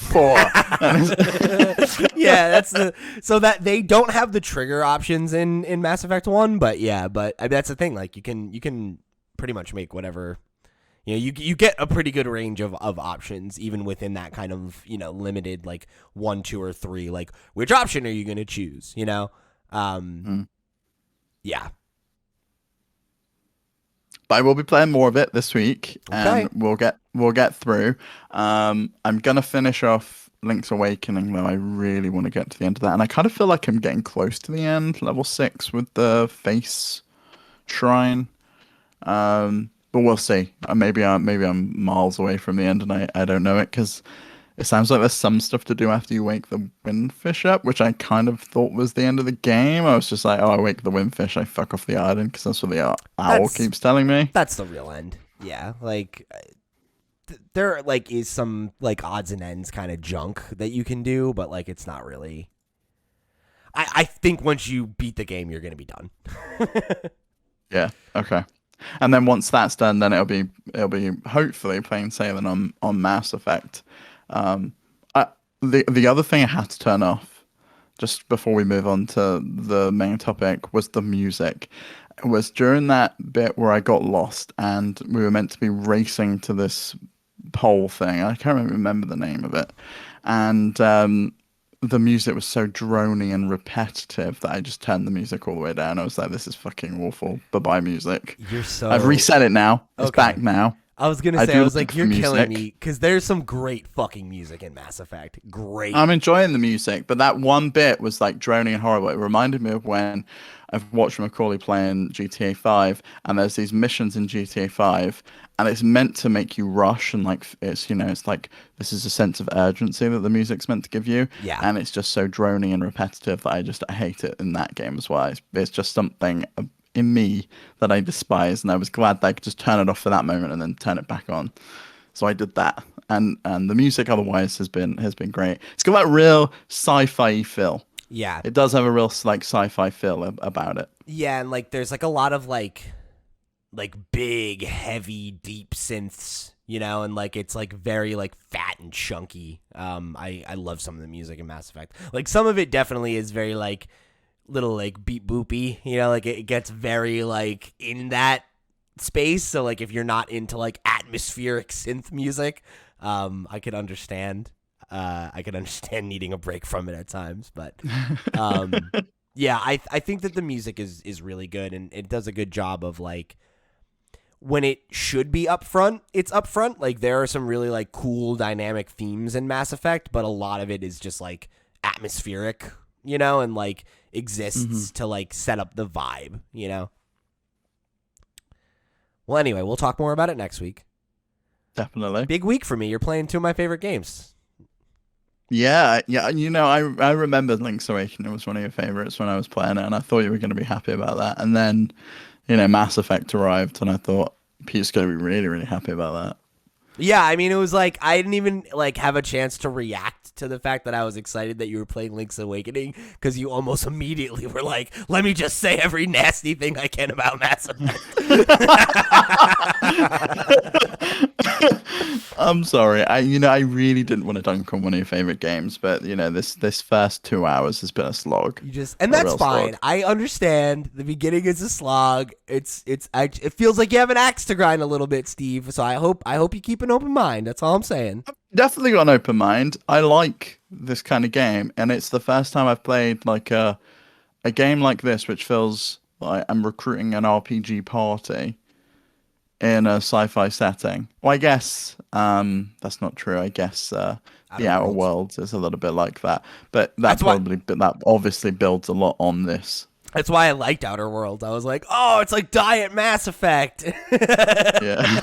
for? Yeah, so that they don't have the trigger options in Mass Effect 1, but yeah, but that's the thing. Like you can pretty much make whatever, you get a pretty good range of options even within that kind of, limited like 1, 2, or 3, like which option are you going to choose, Yeah. But I will be playing more of it this week, and we'll get through. I'm gonna finish off Link's Awakening, though. I really want to get to the end of that, and I kind of feel like I'm getting close to the end, level 6 with the face shrine. But we'll see. Maybe I'm miles away from the end, and I don't know it because it sounds like there's some stuff to do after you wake the windfish up, which I kind of thought was the end of the game. I was just like, oh, I wake the windfish, I fuck off the island, because that's what the owl keeps telling me. That's the real end. Yeah, like, there, like, is some, like, odds and ends kind of junk that you can do, but, like, it's not really... I think once you beat the game, you're going to be done. Yeah, okay. And then once that's done, then it'll be hopefully plain sailing on Mass Effect. The other thing I had to turn off just before we move on to the main topic was the music. It was during that bit where I got lost and we were meant to be racing to this pole thing. I can't remember the name of it. And the music was so drony and repetitive that I just turned the music all the way down. I was like, this is fucking awful. Bye-bye music. I've reset it now. It's back now. I was going to say, I was like, you're killing me, because there's some great fucking music in Mass Effect. Great. I'm enjoying the music, but that one bit was like droning and horrible. It reminded me of when I've watched Macaulay playing GTA 5, and there's these missions in GTA 5, and it's meant to make you rush, and like, it's, it's like, this is a sense of urgency that the music's meant to give you. Yeah. And it's just so droning and repetitive that I hate it in that game as well. It's just something in me that I despise, and I was glad that I could just turn it off for that moment and then turn it back on. So I did that, and the music otherwise has been great. It's got that real sci-fi feel. Yeah, it does have a real like sci-fi feel about it. Yeah, and like there's like a lot of like big, heavy, deep synths, and like it's like very like fat and chunky. I love some of the music in Mass Effect. Like some of it definitely is very like little like beep boopy, like it gets very like in that space. So like if you're not into like atmospheric synth music, I could understand needing a break from it at times, but yeah, I think that the music is really good, and it does a good job of like when it should be upfront, it's upfront. Like there are some really like cool dynamic themes in Mass Effect, but a lot of it is just like atmospheric, and like exists to like set up the vibe, Well, anyway, we'll talk more about it next week. Definitely. Big week for me. You're playing 2 of my favorite games. Yeah. I remember Link's Awakening was one of your favorites when I was playing it, and I thought you were going to be happy about that. And then, Mass Effect arrived, and I thought Pete's going to be really, really happy about that. Yeah, I mean, it was like I didn't even like have a chance to react to the fact that I was excited that you were playing Link's Awakening, because you almost immediately were like, let me just say every nasty thing I can about Mass Effect. I'm sorry. I really didn't want to dunk on one of your favorite games, but this first 2 hours has been a slog. And that's fine. Slog. I understand. The beginning is a slog. It feels like you have an axe to grind a little bit, Steve. So I hope you keep an open mind. That's all I'm saying. I've definitely got an open mind. I like this kind of game, and it's the first time I've played like a a game like this, which feels like I'm recruiting an RPG party in a sci-fi setting. Well, I guess that's not true. I guess the Outer Worlds is a little bit like that, but that obviously builds a lot on this. That's why I liked Outer Worlds. I was like, oh, it's like Diet Mass Effect. Yeah.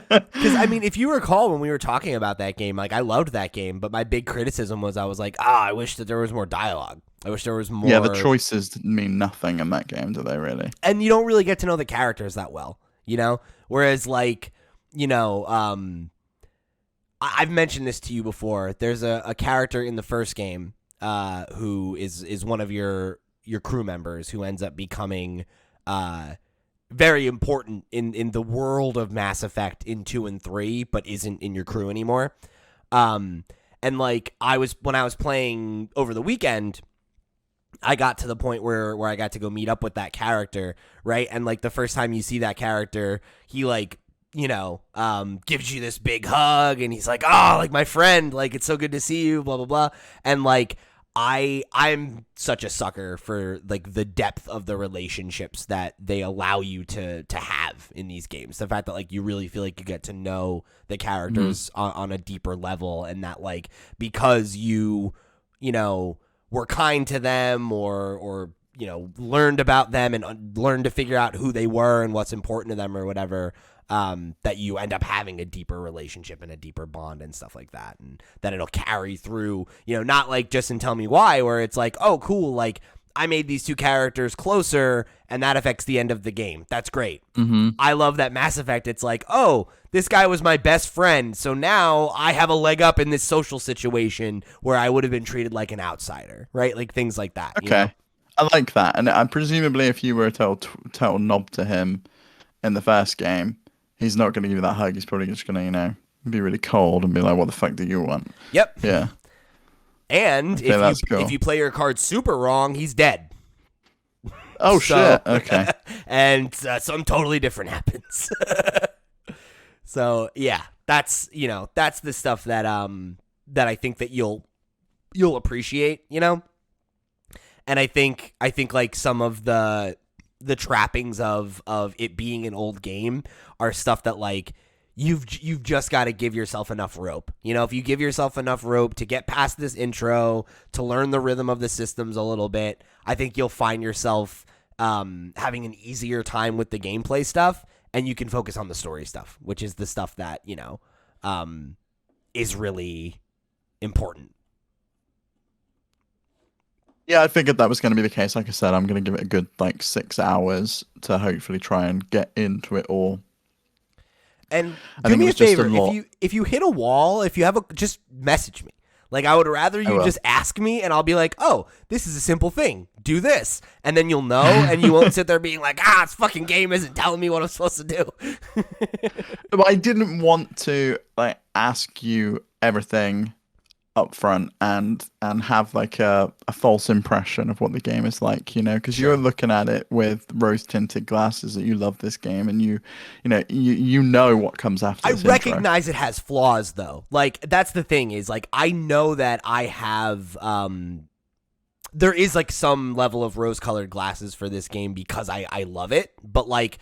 Because, I mean, if you recall when we were talking about that game, like, I loved that game, but my big criticism was I was like, I wish that there was more dialogue. I wish there was more... Yeah, the choices mean nothing in that game, do they really? And you don't really get to know the characters that well, you know? Whereas, like, you know, I've mentioned this to you before. There's a character in the first game who is one of your crew members who ends up becoming very important in the world of Mass Effect in 2 and 3, but isn't in your crew anymore. And like when I was playing over the weekend, I got to the point where I got to go meet up with that character, right? And like the first time you see that character, he like, you know, gives you this big hug, and he's like, oh, like my friend, like it's so good to see you, blah blah blah. And like I'm such a sucker for like the depth of the relationships that they allow you to have in these games. The fact that like you really feel like you get to know the characters on a deeper level, and that like because you know, were kind to them or you know, learned about them and learned to figure out who they were and what's important to them or whatever, that you end up having a deeper relationship and a deeper bond and stuff like that, and that it'll carry through, you know, not like just in Tell Me Why, where it's like, oh, cool, like I made these two characters closer and that affects the end of the game. That's great. Mm-hmm. I love that Mass Effect. It's like, oh, this guy was my best friend, so now I have a leg up in this social situation where I would have been treated like an outsider, right? Like things like that. Okay. You know? I like that. And presumably if you were to tell Knob to him in the first game, he's not going to give you that hug. He's probably just going to, you know, be really cold and be like, what the fuck do you want? Yep. Yeah. And if you play your card super wrong, he's dead. Oh, shit. Okay. And something totally different happens. So, yeah, that's, you know, that's the stuff that that I think that you'll appreciate, you know? And I think like some of the trappings of it being an old game are stuff that like you've just got to give yourself enough rope. You know, if you give yourself enough rope to get past this intro, to learn the rhythm of the systems a little bit, I think you'll find yourself having an easier time with the gameplay stuff, and you can focus on the story stuff, which is the stuff that, you know, is really important. Yeah, I figured that was going to be the case. Like I said, I'm going to give it a good like 6 hours to hopefully try and get into it all. And do me a favor, if you hit a wall, if you have just message me. Like, I would rather you just ask me, and I'll be like, oh, this is a simple thing. Do this. And then you'll know, and you won't sit there being like, this fucking game isn't telling me what I'm supposed to do. But I didn't want to like ask you everything up front and have like a false impression of what the game is like, you know, because you're looking at it with rose tinted glasses that you love this game, and you know what comes after this recognize it has flaws though. Like that's the thing is like I know that I have there is like some level of rose colored glasses for this game because I love it, but like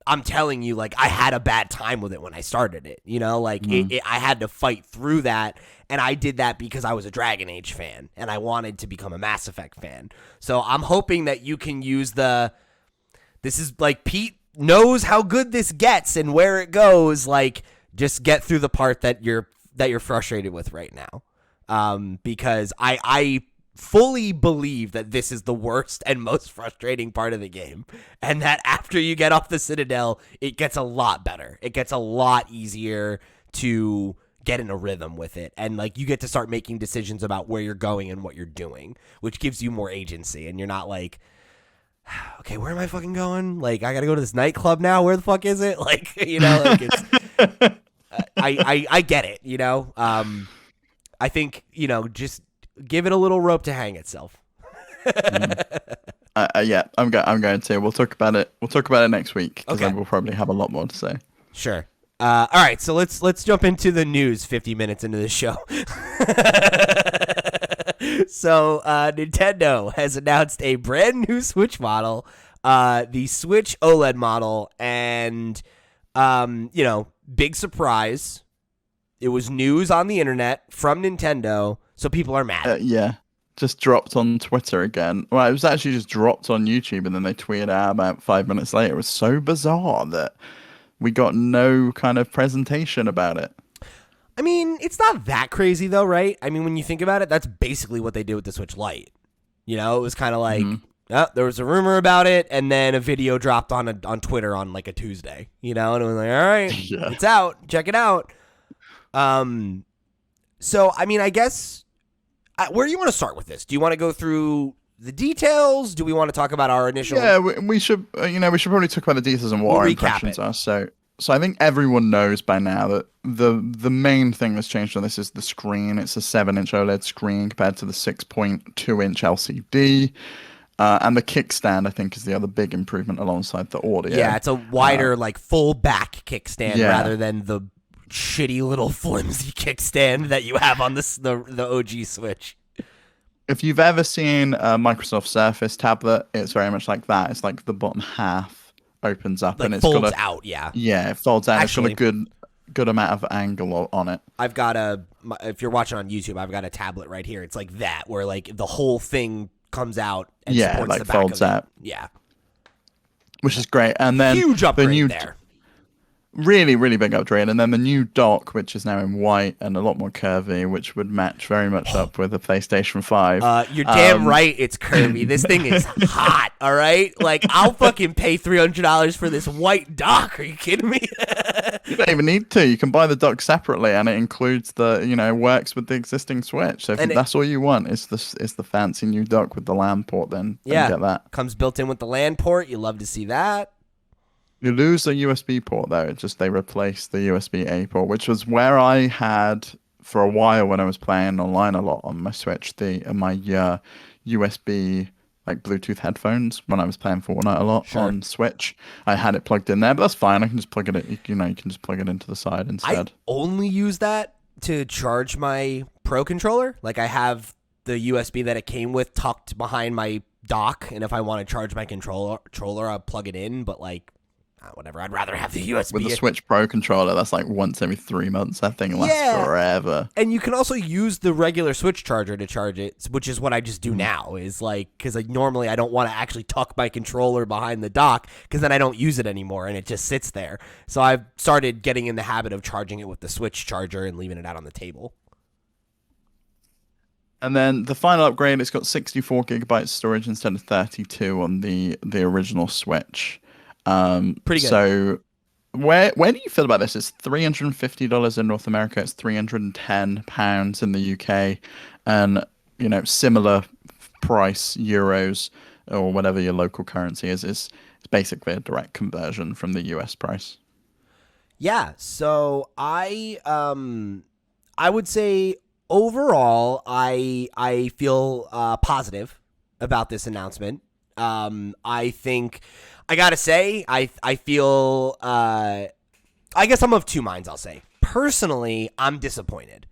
I'm telling you, like, I had a bad time with it when I started it, you know, like I had to fight through that. And I did that because I was a Dragon Age fan and I wanted to become a Mass Effect fan. So I'm hoping that you can use this is like Pete knows how good this gets and where it goes. Like, just get through the part that you're frustrated with right now. Because I fully believe that this is the worst and most frustrating part of the game, and that after you get off the Citadel, it gets a lot better. It gets a lot easier to get in a rhythm with it, and like you get to start making decisions about where you're going and what you're doing, which gives you more agency, and you're not like, okay, where am I fucking going? Like, I gotta go to this nightclub now. Where the fuck is it? Like, you know, like it's I get it, you know. I think, you know, just give it a little rope to hang itself. Yeah, I'm going to. We'll talk about it. We'll talk about it next week because then we'll probably have a lot more to say. Sure. All right, so let's jump into the news 50 minutes into the show. So Nintendo has announced a brand new Switch model, the Switch OLED model, and big surprise. It was news on the internet from Nintendo, so people are mad. Yeah, just dropped on Twitter again. Well, it was actually just dropped on YouTube, and then they tweeted out about 5 minutes later. It was so bizarre that we got no kind of presentation about it. I mean, it's not that crazy though, right? I mean, when you think about it, that's basically what they did with the Switch Lite. It was kind of like, there was a rumor about it, and then a video dropped on Twitter on like a Tuesday, and it was like, all right, It's out, check it out. So, I mean, I guess, where do you want to start with this? Do you want to go through the details? Do we want to talk about our initial? Yeah, we should. We should probably talk about the details and what our impressions are. So I think everyone knows by now that the main thing that's changed on this is the screen. It's a 7-inch OLED screen compared to the 6.2-inch LCD. And the kickstand, I think, is the other big improvement alongside the audio. Yeah, it's a wider, full back kickstand rather than the shitty little flimsy kickstand that you have on the OG Switch. If you've ever seen a Microsoft Surface tablet, it's very much like that. It's like the bottom half opens up and it's folds out. Yeah, it folds out. Actually, it's got a good amount of angle on it. I've got if you're watching on YouTube, I've got a tablet right here. It's like that, where the whole thing comes out and supports the back folds of out. Yeah, which is great. And then huge upgrade there. Really, really big upgrade. And then the new dock, which is now in white and a lot more curvy, which would match very much up with the PlayStation 5. You're damn right it's curvy. This thing is hot, all right? I'll fucking pay $300 for this white dock. Are you kidding me? You don't even need to. You can buy the dock separately, and it includes works with the existing Switch. So if that's all you want, it's the fancy new dock with the LAN port, then get that. Comes built in with the LAN port. You love to see that. You lose the USB port though. They replaced the USB-A port, which was where I had for a while when I was playing online a lot on my Switch. My USB Bluetooth headphones when I was playing Fortnite a lot on Switch. I had it plugged in there, but that's fine. I can just plug it. You can just plug it into the side instead. I only use that to charge my Pro controller. I have the USB that it came with tucked behind my dock, and if I want to charge my controller, I'll plug it in. But whatever. I'd rather have the USB. With the Switch Pro controller, that's once every 3 months. That thing lasts forever. And you can also use the regular Switch charger to charge it, which is what I just do now. Is because normally I don't want to actually tuck my controller behind the dock because then I don't use it anymore and it just sits there. So I've started getting in the habit of charging it with the Switch charger and leaving it out on the table. And then the final upgrade, it's got 64 gigabytes storage instead of 32 on the original Switch. Pretty good. So where do you feel about this? It's $350 in North America. It's £310 in the UK, and similar price euros or whatever your local currency is. It's basically a direct conversion from the US price. Yeah. So I would say overall I feel positive about this announcement. I think I gotta say I feel I guess I'm of two minds. I'll say personally I'm disappointed.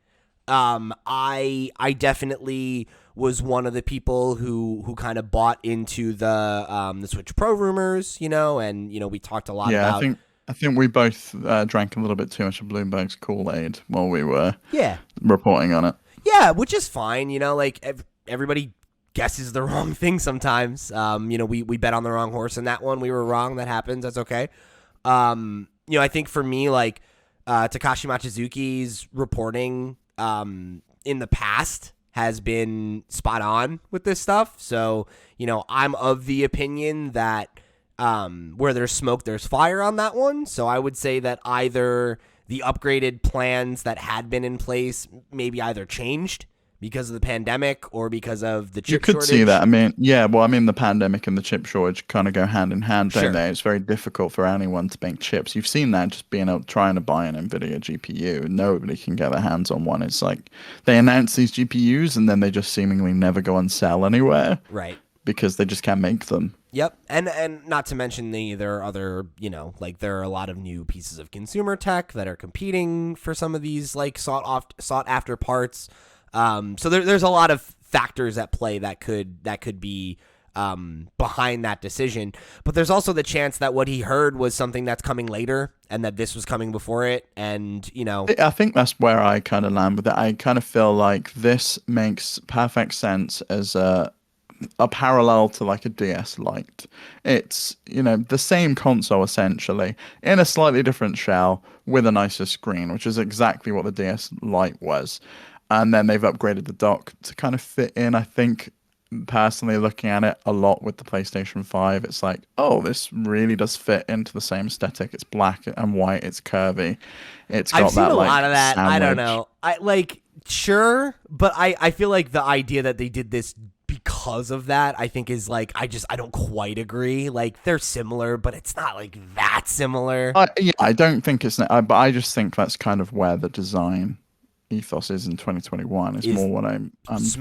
I definitely was one of the people who kind of bought into the Switch Pro rumors, and we talked a lot about. I think we both drank a little bit too much of Bloomberg's Kool-Aid while we were reporting on it. Yeah, which is fine. Everybody guesses the wrong thing sometimes. We bet on the wrong horse in that one. We were wrong. That happens. That's okay. I think for me, Takashi Machizuki's reporting in the past has been spot on with this stuff. So, I'm of the opinion that where there's smoke, there's fire on that one. So I would say that either the upgraded plans that had been in place maybe either changed because of the pandemic or because of the chip shortage. You could see that. The pandemic and the chip shortage kind of go hand in hand, don't they? It's very difficult for anyone to make chips. You've seen that just trying to buy an NVIDIA GPU. Nobody can get their hands on one. It's like they announce these GPUs and then they just seemingly never go on sale anywhere. Right. Because they just can't make them. Yep. And not to mention there are other, there are a lot of new pieces of consumer tech that are competing for some of these sought after parts. So there's a lot of factors at play that could be behind that decision. But there's also the chance that what he heard was something that's coming later and that this was coming before it. And, I think that's where I kind of land with it. I kind of feel like this makes perfect sense as a parallel to like a DS Lite. It's, the same console essentially in a slightly different shell with a nicer screen, which is exactly what the DS Lite was. And then they've upgraded the dock to kind of fit in, I think, personally looking at it a lot with the PlayStation 5, it's like, oh, this really does fit into the same aesthetic. It's black and white, it's curvy. I've seen a lot of that. Sandwich. I don't know. Sure, but I feel like the idea that they did this because of that, I think is like, I don't quite agree. Like, they're similar, but it's not like that similar. I don't think it's, but I just think that's kind of where the design ethos is in 2021. It's more what I'm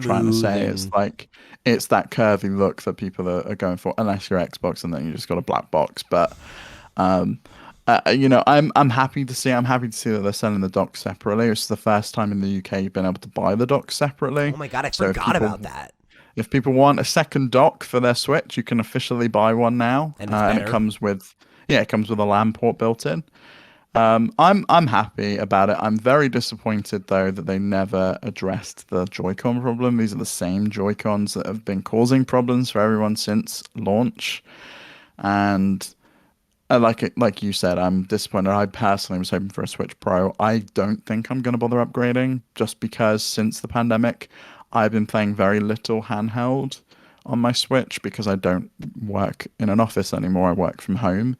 trying to say. It's like, it's that curvy look that people are going for, unless you're Xbox and then you just got a black box. But I'm happy to see that they're selling the dock separately. It's the first time in the UK you've been able to buy the dock separately. Oh my god, I forgot about that. If people want a second dock for their Switch, you can officially buy one now, and it comes with a LAN port built in. I'm happy about it. I'm very disappointed though that they never addressed the Joy-Con problem. These are the same Joy-Cons that have been causing problems for everyone since launch, and like you said, I'm disappointed. I personally was hoping for a Switch Pro. I don't think I'm going to bother upgrading just because since the pandemic, I've been playing very little handheld on my Switch because I don't work in an office anymore. I work from home.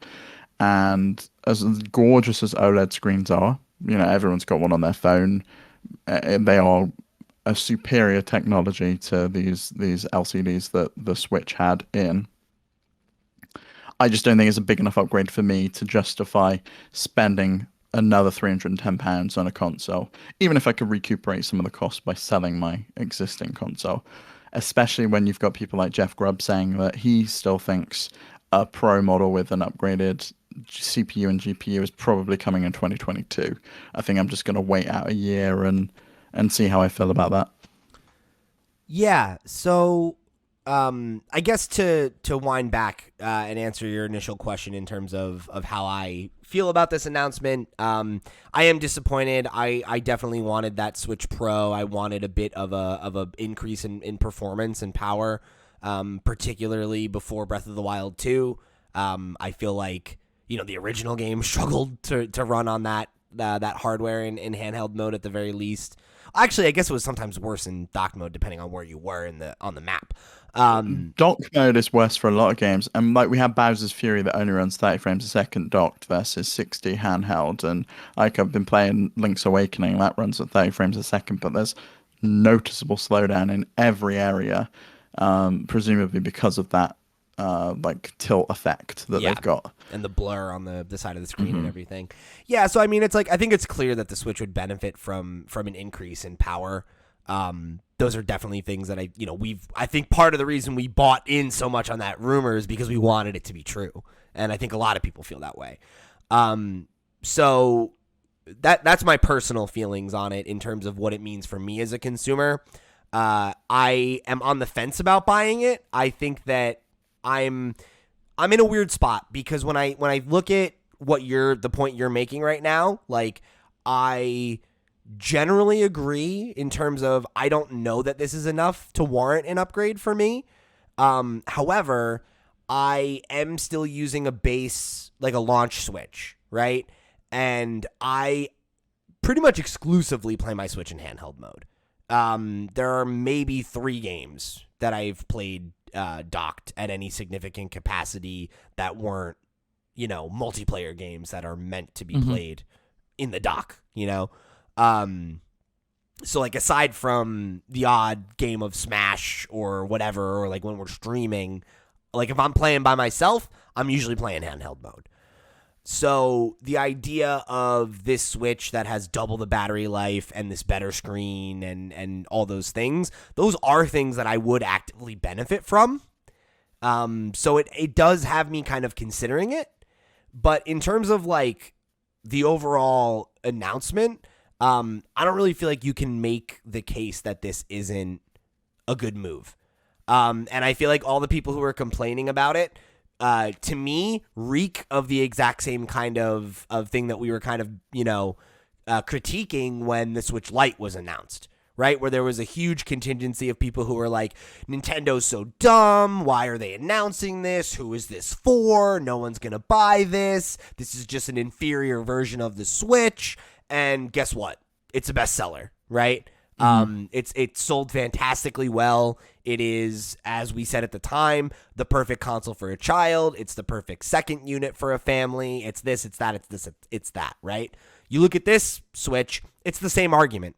And as gorgeous as OLED screens are, everyone's got one on their phone. They are a superior technology to these LCDs that the Switch had in. I just don't think it's a big enough upgrade for me to justify spending another £310 on a console, even if I could recuperate some of the cost by selling my existing console, especially when you've got people like Jeff Grubb saying that he still thinks a Pro model with an upgraded CPU and GPU is probably coming in 2022. I think I'm just going to wait out a year and see how I feel about that. Yeah, so I guess to wind back and answer your initial question in terms of how I feel about this announcement, I am disappointed. I definitely wanted that Switch Pro. I wanted a bit of a increase in performance and power, particularly before Breath of the Wild 2. I feel like the original game struggled to run on that hardware in handheld mode at the very least. Actually, I guess it was sometimes worse in dock mode depending on where you were on the map. Dock mode is worse for a lot of games, and like we have Bowser's Fury that only runs 30 frames a second docked versus 60 handheld, and like I've been playing Link's Awakening that runs at 30 frames a second, but there's noticeable slowdown in every area, presumably because of that tilt effect that they've got, and the blur on the side of the screen and everything. Yeah, so I mean, it's like I think it's clear that the Switch would benefit from an increase in power. Those are definitely things that I think part of the reason we bought in so much on that rumor is because we wanted it to be true, and I think a lot of people feel that way. So that's my personal feelings on it in terms of what it means for me as a consumer. I am on the fence about buying it. I think that I'm in a weird spot because when I look at the point you're making right now, like I generally agree in terms of I don't know that this is enough to warrant an upgrade for me. However, I am still using a base, like a launch Switch, right? And I pretty much exclusively play my Switch in handheld mode. There are maybe 3 games that I've played docked at any significant capacity that weren't, multiplayer games that are meant to be played in the dock, So like aside from the odd game of Smash or whatever, or like when we're streaming, like if I'm playing by myself, I'm usually playing handheld mode. So the idea of this Switch that has double the battery life and this better screen and all those are things that I would actively benefit from. So it does have me kind of considering it. But in terms of like the overall announcement, I don't really feel like you can make the case that this isn't a good move. And I feel like all the people who are complaining about it, to me, reek of the exact same kind of thing that we were kind of, critiquing when the Switch Lite was announced, right? Where there was a huge contingency of people who were like, Nintendo's so dumb. Why are they announcing this? Who is this for? No one's going to buy this. This is just an inferior version of the Switch. And guess what? It's a bestseller, right? It's sold fantastically well. It is, as we said at the time, the perfect console for a child. It's the perfect second unit for a family. It's this, it's that, it's this, it's that, right? You look at this Switch, it's the same argument.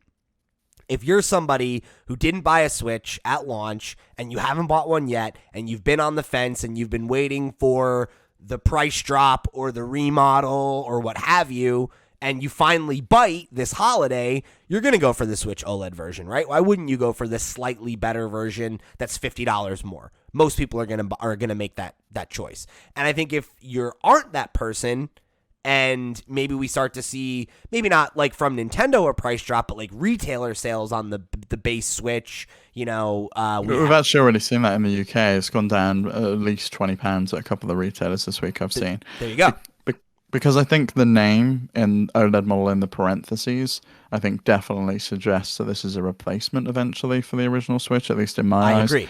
If you're somebody who didn't buy a Switch at launch and you haven't bought one yet and you've been on the fence and you've been waiting for the price drop or the remodel or what have you, and you finally bite this holiday, you're going to go for the Switch OLED version, right? Why wouldn't you go for this slightly better version that's $50 more? Most people are going to make that choice. And I think if you aren't that person, and maybe we start to see, maybe not like from Nintendo a price drop, but like retailer sales on the base Switch, we've actually already seen that in the UK. It's gone down at least £20 at a couple of retailers this week I've seen. There you go. Because I think the name in OLED model in the parentheses, I think definitely suggests that this is a replacement eventually for the original Switch, at least in my eyes. I agree.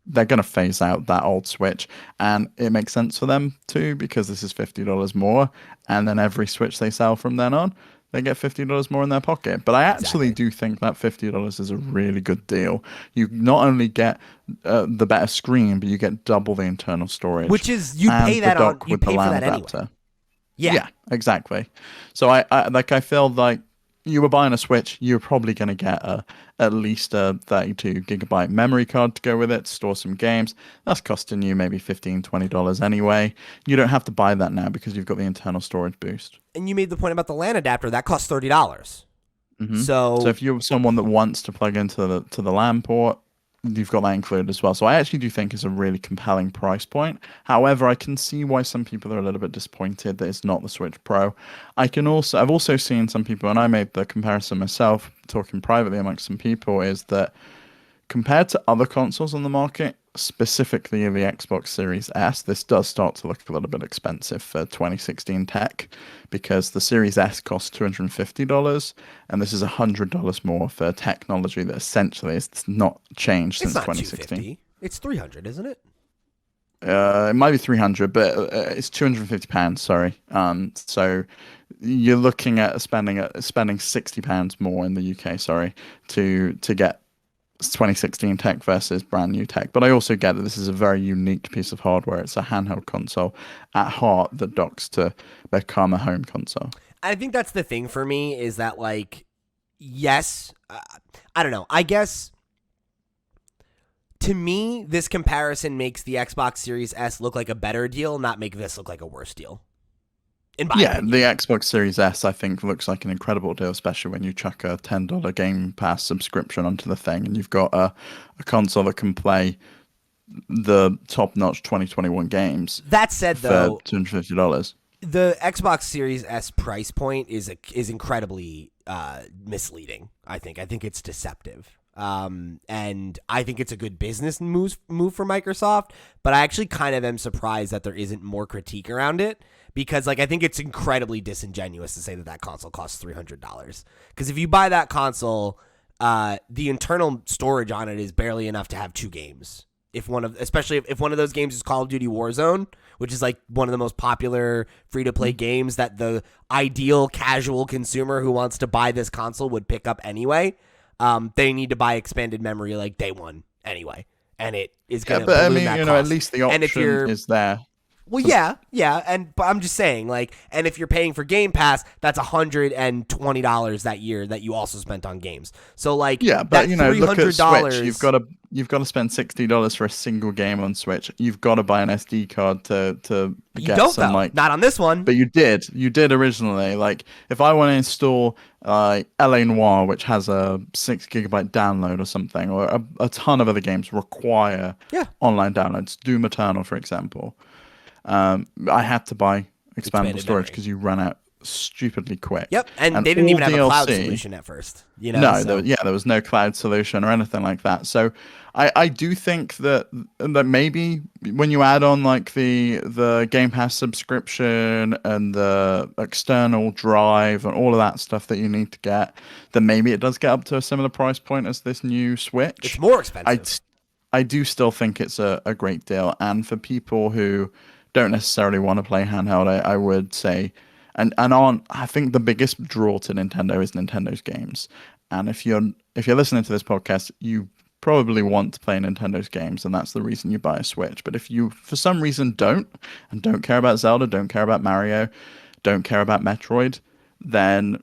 They're going to phase out that old Switch, and it makes sense for them too, because this is $50 more, and then every Switch they sell from then on, they get $50 more in their pocket. But I actually do think that $50 is a really good deal. You not only get the better screen, but you get double the internal storage. Which is, you pay that on, you pay for that anyway. Yeah, exactly. So I feel like you were buying a Switch, you're probably going to get at least a 32 gigabyte memory card to go with it, to store some games. That's costing you maybe $15, $20 anyway. You don't have to buy that now because you've got the internal storage boost. And you made the point about the LAN adapter. That costs $30. Mm-hmm. So if you're someone that wants to plug into the LAN port, you've got that included as well. So I actually do think it's a really compelling price point. However, I can see why some people are a little bit disappointed that it's not the Switch Pro. I've also seen some people, and I made the comparison myself, talking privately amongst some people, is that compared to other consoles on the market, specifically the Xbox Series S, this does start to look a little bit expensive for 2016 tech, because the Series S costs $250, and this is $100 more for technology that essentially is not changed since 2016. It's $300, isn't it? It might be $300, but it's £250. Sorry. So you're looking at spending £60 more in the UK. Sorry, to get 2016 tech versus brand new tech. But I also get that this is a very unique piece of hardware. It's a handheld console at heart that docks to become a home console. I think that's the thing for me, is that, like, yes, I don't know. I guess to me, this comparison makes the Xbox Series S look like a better deal, not make this look like a worse deal. Yeah, the Xbox Series S, I think, looks like an incredible deal, especially when you chuck a $10 Game Pass subscription onto the thing, and you've got a console that can play the top-notch 2021 games. That said, though, for $250. The Xbox Series S price point is incredibly misleading. I think it's deceptive. And I think it's a good business move for Microsoft, but I actually kind of am surprised that there isn't more critique around it, because, like, I think it's incredibly disingenuous to say that console costs $300. Because if you buy that console, the internal storage on it is barely enough to have 2 games. Especially if one of those games is Call of Duty Warzone, which is like one of the most popular free-to-play games that the ideal casual consumer who wants to buy this console would pick up anyway. They need to buy expanded memory like day one anyway, and it is going to balloon that cost. At least the option is there. Well, yeah, but I'm just saying, like, and if you're paying for Game Pass, that's $120 that year that you also spent on games. So, like, yeah, but look at Switch. You've got to spend $60 for a single game on Switch. You've got to buy an SD card to get some, like, not on this one. But you did originally. Like, if I want to install LA Noire, which has a 6 gigabyte download or something, or a ton of other games require online downloads, Doom Eternal, for example. I had to buy expandable storage because you run out stupidly quick. Yep, and they didn't even have DLC, a cloud solution at first. No, there was no cloud solution or anything like that. So I do think that maybe when you add on like the Game Pass subscription and the external drive and all of that stuff that you need to get, then maybe it does get up to a similar price point as this new Switch. It's more expensive. I do still think it's a great deal. And for people who don't necessarily want to play handheld, I would say, I think the biggest draw to Nintendo is Nintendo's games. And if you're listening to this podcast, you probably want to play Nintendo's games, and that's the reason you buy a Switch. But if you, for some reason, don't care about Zelda, don't care about Mario, don't care about Metroid, then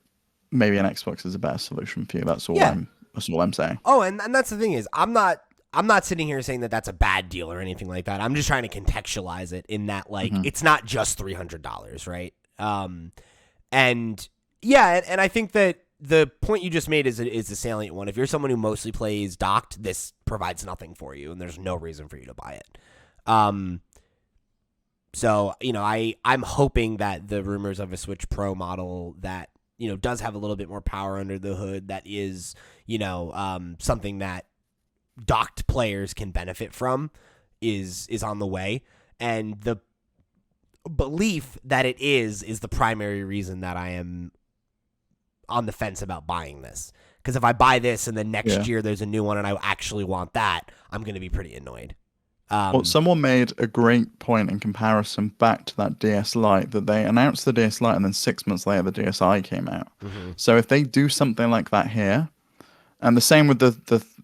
maybe an Xbox is a better solution for you. That's all I'm saying. Oh, and that's the thing is, I'm not sitting here saying that that's a bad deal or anything like that. I'm just trying to contextualize it in that, like, it's not just $300, right? And I think that the point you just made is the salient one. If you're someone who mostly plays docked, this provides nothing for you, and there's no reason for you to buy it. So, I'm hoping that the rumors of a Switch Pro model that, does have a little bit more power under the hood, that is, something that docked players can benefit from is on the way. And the belief that it is the primary reason that I am on the fence about buying this. Because if I buy this and then next year there's a new one and I actually want that, I'm going to be pretty annoyed. Well, someone made a great point in comparison back to that DS Lite, that they announced the DS Lite and then 6 months later the DSi came out. So if they do something like that here, and the same with the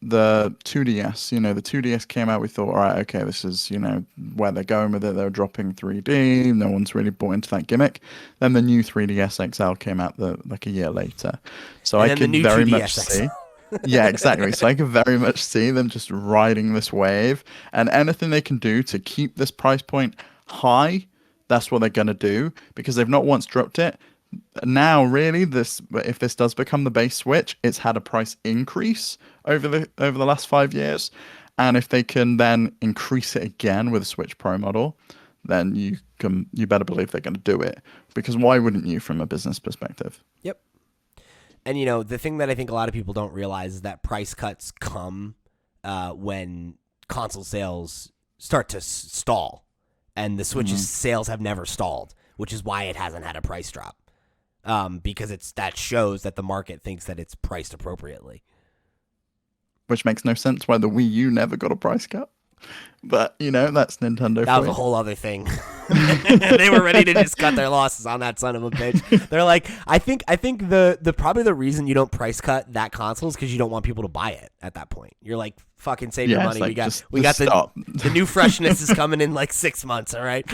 2DS, the 2DS came out, we thought, all right, okay, this is, where they're going with it. They're dropping 3D. No one's really bought into that gimmick. Then the new 3DS XL came out like a year later. So I could very much see. Yeah, exactly. So I could very much see them just riding this wave, and anything they can do to keep this price point high, that's what they're going to do, because they've not once dropped it. Now, really, if this does become the base Switch, it's had a price increase over the last 5 years, and if they can then increase it again with a Switch Pro model, then you better believe they're going to do it, because why wouldn't you from a business perspective? Yep. And the thing that I think a lot of people don't realize is that price cuts come when console sales start to stall, and the Switch's sales have never stalled, which is why it hasn't had a price drop. Because that shows that the market thinks that it's priced appropriately. Which makes no sense why the Wii U never got a price cut. But, that's Nintendo. That was a whole other thing. They were ready to just cut their losses on that son of a bitch. They're like, I think the probably the reason you don't price cut that console is because you don't want people to buy it at that point. You're like, fucking save your money. Like, we got the new freshness is coming in like 6 months, all right?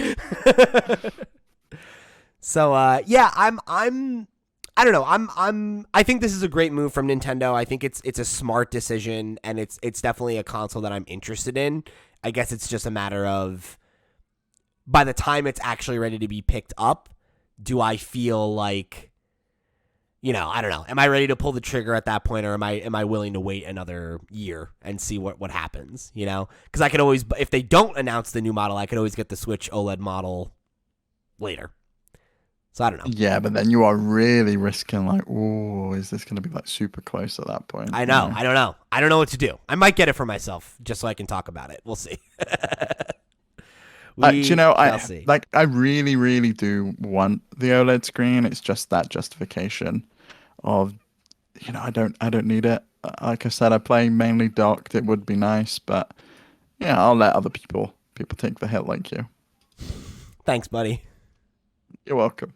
So I don't know. I think this is a great move from Nintendo. I think it's a smart decision, and it's definitely a console that I'm interested in. I guess it's just a matter of, by the time it's actually ready to be picked up, do I feel like, I don't know. Am I ready to pull the trigger at that point, or am I willing to wait another year and see what happens? Because I could always, if they don't announce the new model, I could always get the Switch OLED model later. So I don't know. Yeah, but then you are really risking like, oh, is this going to be like super close at that point? I know. I don't know. I don't know what to do. I might get it for myself just so I can talk about it. We'll see. I really, really do want the OLED screen. It's just that justification of, I don't need it. Like I said, I play mainly docked. It would be nice, but yeah, I'll let other people take the hit like you. Thanks, buddy. You're welcome.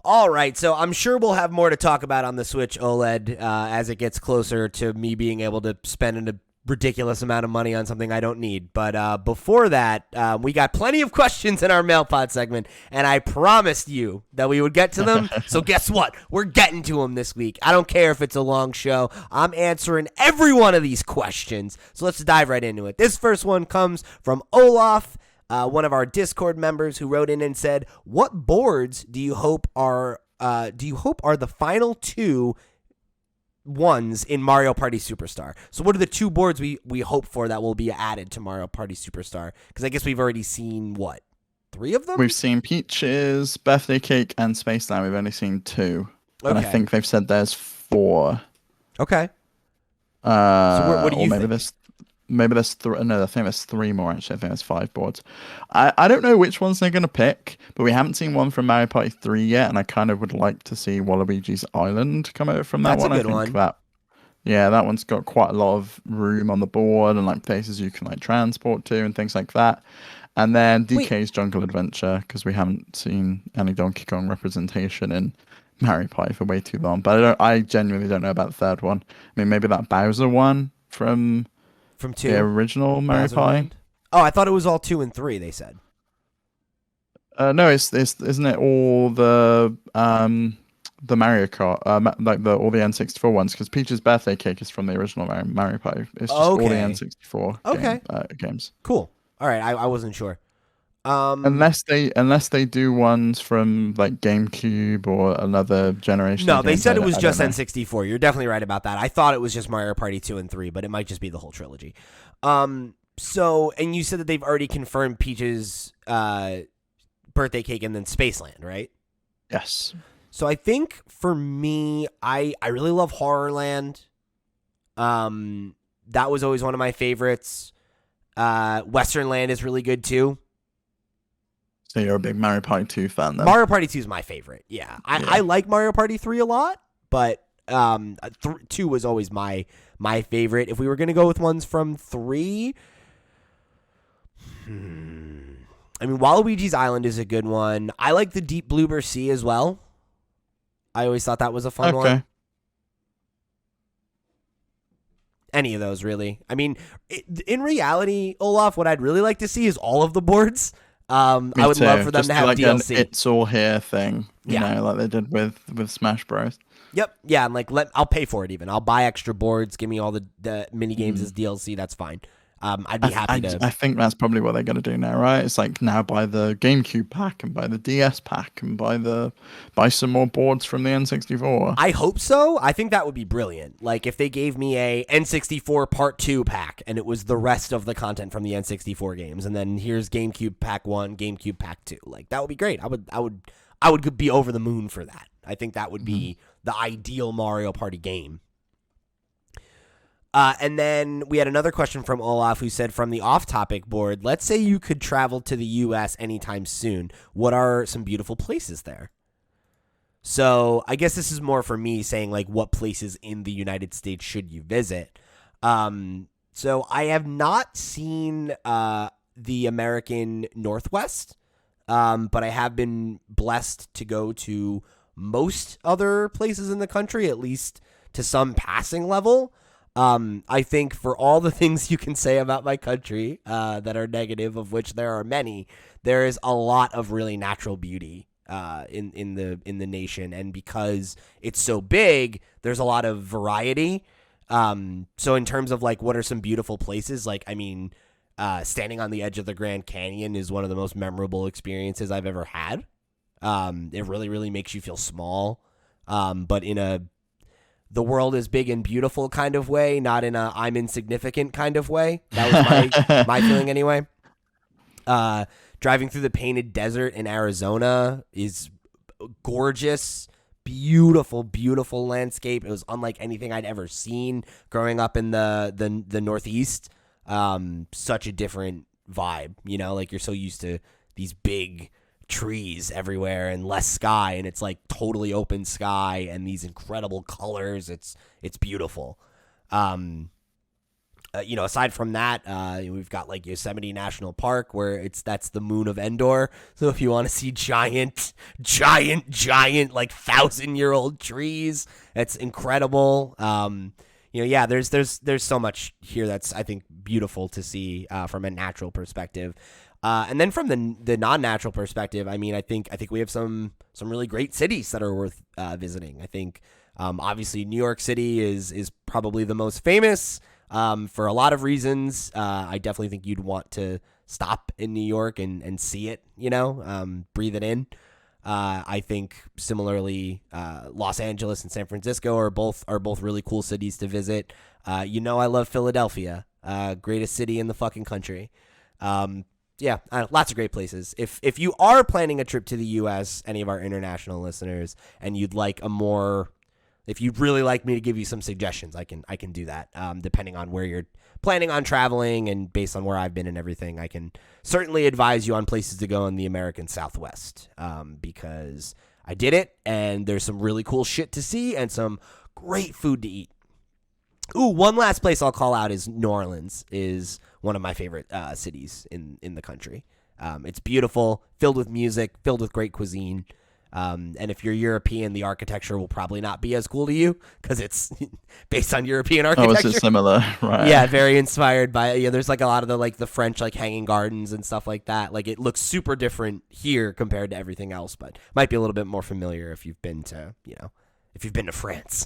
All right, so I'm sure we'll have more to talk about on the Switch OLED as it gets closer to me being able to spend a ridiculous amount of money on something I don't need. But before that, we got plenty of questions in our MailPod segment, and I promised you that we would get to them. So guess what? We're getting to them this week. I don't care if it's a long show. I'm answering every one of these questions. So let's dive right into it. This first one comes from Olaf, one of our Discord members, who wrote in and said, "What boards do you hope are the final two ones in Mario Party Superstar?" So what are the two boards we hope for that will be added to Mario Party Superstar? Because I guess we've already seen what? 3 of them? We've seen Peaches, Birthday Cake, and Spaceland. We've only seen 2. Okay. And I think they've said there's 4. Okay. So what do you think? Maybe there's 3. No, I think there's 3 more, actually. I think there's 5 boards. I don't know which ones they're going to pick, but we haven't seen one from Mario Party 3 yet, and I kind of would like to see Waluigi's Island come out from that one. That's a good one. That one's got quite a lot of room on the board and like places you can like transport to and things like that. And then DK's Jungle Adventure, because we haven't seen any Donkey Kong representation in Mario Party for way too long. But I genuinely don't know about the third one. I mean, maybe that Bowser one from 2, the original Mario Party. Oh, I thought it was all 2 and 3. They said. No, it's isn't it all the Mario Kart, all the N64 ones? Because Peach's Birthday Cake is from the original Mario Party. It's just all the N64 games. Cool. All right, I wasn't sure. Unless they do ones from like GameCube or another generation. No, they said it was just N64. You're definitely right about that. I thought it was just Mario Party 2 and 3, but it might just be the whole trilogy. So, and you said that they've already confirmed Peach's Birthday Cake and then Spaceland, right? Yes. So I think for me, I really love Horrorland. That was always one of my favorites. Western Land is really good too. So you're a big Mario Party 2 fan then? Mario Party 2 is my favorite. Yeah. I like Mario Party 3 a lot, but 2 was always my favorite. If we were going to go with ones from 3, I mean, Waluigi's Island is a good one. I like the Deep Bloober Sea as well. I always thought that was a fun one. Any of those, really. I mean, in reality, Olaf, what I'd really like to see is all of the boards. I would love for them to have like DLC. An It's All Here thing, you know, like they did with Smash Bros. Yep, yeah, and like I'll pay for it even. I'll buy extra boards, give me all the mini games as DLC. That's fine. I'd be happy to. I think that's probably what they're going to do now, right? It's like now buy the GameCube pack and buy the DS pack and buy some more boards from the N64. I hope so. I think that would be brilliant. Like if they gave me a N64 Part 2 pack and it was the rest of the content from the N64 games, and then here's GameCube Pack 1, GameCube Pack 2. Like that would be great. I would be over the moon for that. I think that would be the ideal Mario Party game. And then we had another question from Olaf who said, from the off-topic board, let's say you could travel to the U.S. anytime soon. What are some beautiful places there? So I guess this is more for me saying, like, what places in the United States should you visit? So I have not seen the American Northwest, but I have been blessed to go to most other places in the country, at least to some passing level. I think for all the things you can say about my country that are negative, of which there are many, there is a lot of really natural beauty in the nation, and because it's so big, there's a lot of variety. So in terms of like what are some beautiful places, like I mean, standing on the edge of the Grand Canyon is one of the most memorable experiences I've ever had. It really, really makes you feel small, but in the world is big and beautiful kind of way, not in a I'm insignificant kind of way. That was my feeling anyway. Driving through the Painted Desert in Arizona is gorgeous, beautiful, beautiful landscape. It was unlike anything I'd ever seen growing up in the Northeast. Such a different vibe, you know, like you're so used to these big trees everywhere and less sky, and it's like totally open sky and these incredible colors. It's beautiful. You know, aside from that, we've got like Yosemite National Park, where that's the moon of Endor. So if you want to see giant like 1,000-year-old trees, it's incredible. You know, yeah, there's so much here that's I think beautiful to see from a natural perspective. And then from the non-natural perspective, I mean, I think we have some really great cities that are worth visiting. I think obviously New York City is probably the most famous for a lot of reasons. I definitely think you'd want to stop in New York and see it, you know, breathe it in. I think similarly, Los Angeles and San Francisco are both really cool cities to visit. You know, I love Philadelphia, greatest city in the fucking country. Yeah, lots of great places. If you are planning a trip to the U.S., any of our international listeners, and you'd like if you'd really like me to give you some suggestions, I can do that. Depending on where you're planning on traveling and based on where I've been and everything, I can certainly advise you on places to go in the American Southwest. Because I did it, and there's some really cool shit to see and some great food to eat. Ooh, one last place I'll call out is New Orleans. Is one of my favorite cities in the country. It's beautiful, filled with music, filled with great cuisine. And if you're European, the architecture will probably not be as cool to you because it's based on European architecture. Oh, is it similar? Right. Yeah, very inspired by there's like a lot of the French like hanging gardens and stuff like that. Like it looks super different here compared to everything else, but might be a little bit more familiar if you've been to France.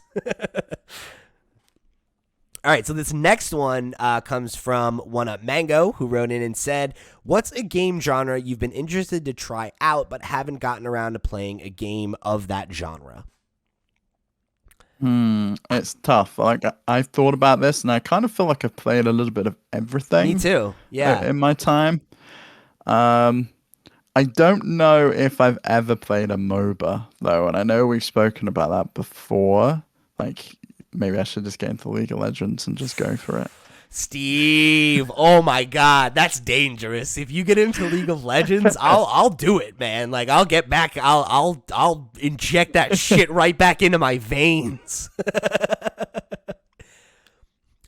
All right, so this next one comes from One Up Mango, who wrote in and said, "What's a game genre you've been interested to try out but haven't gotten around to playing a game of that genre?" It's tough. Like I've thought about this, and I kind of feel like I've played a little bit of everything. Me too. Yeah. In my time, I don't know if I've ever played a MOBA though, and I know we've spoken about that before. Like. Maybe I should just get into League of Legends and just go for it. Steve, oh my God, that's dangerous. If you get into League of Legends, I'll do it, man. Like I'll get back. I'll inject that shit right back into my veins.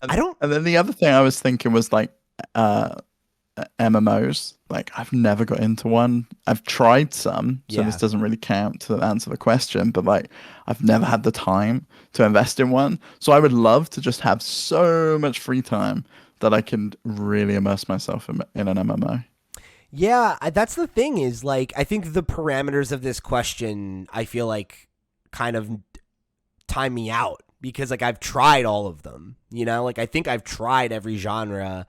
And then the other thing I was thinking was like MMOs. Like I've never got into one. I've tried some, so this doesn't really count to answer the question, but like I've never had the time to invest in one. So I would love to just have so much free time that I can really immerse myself in an MMO. Yeah, that's the thing is like I think the parameters of this question I feel like kind of time me out because like I've tried all of them, like I think I've tried every genre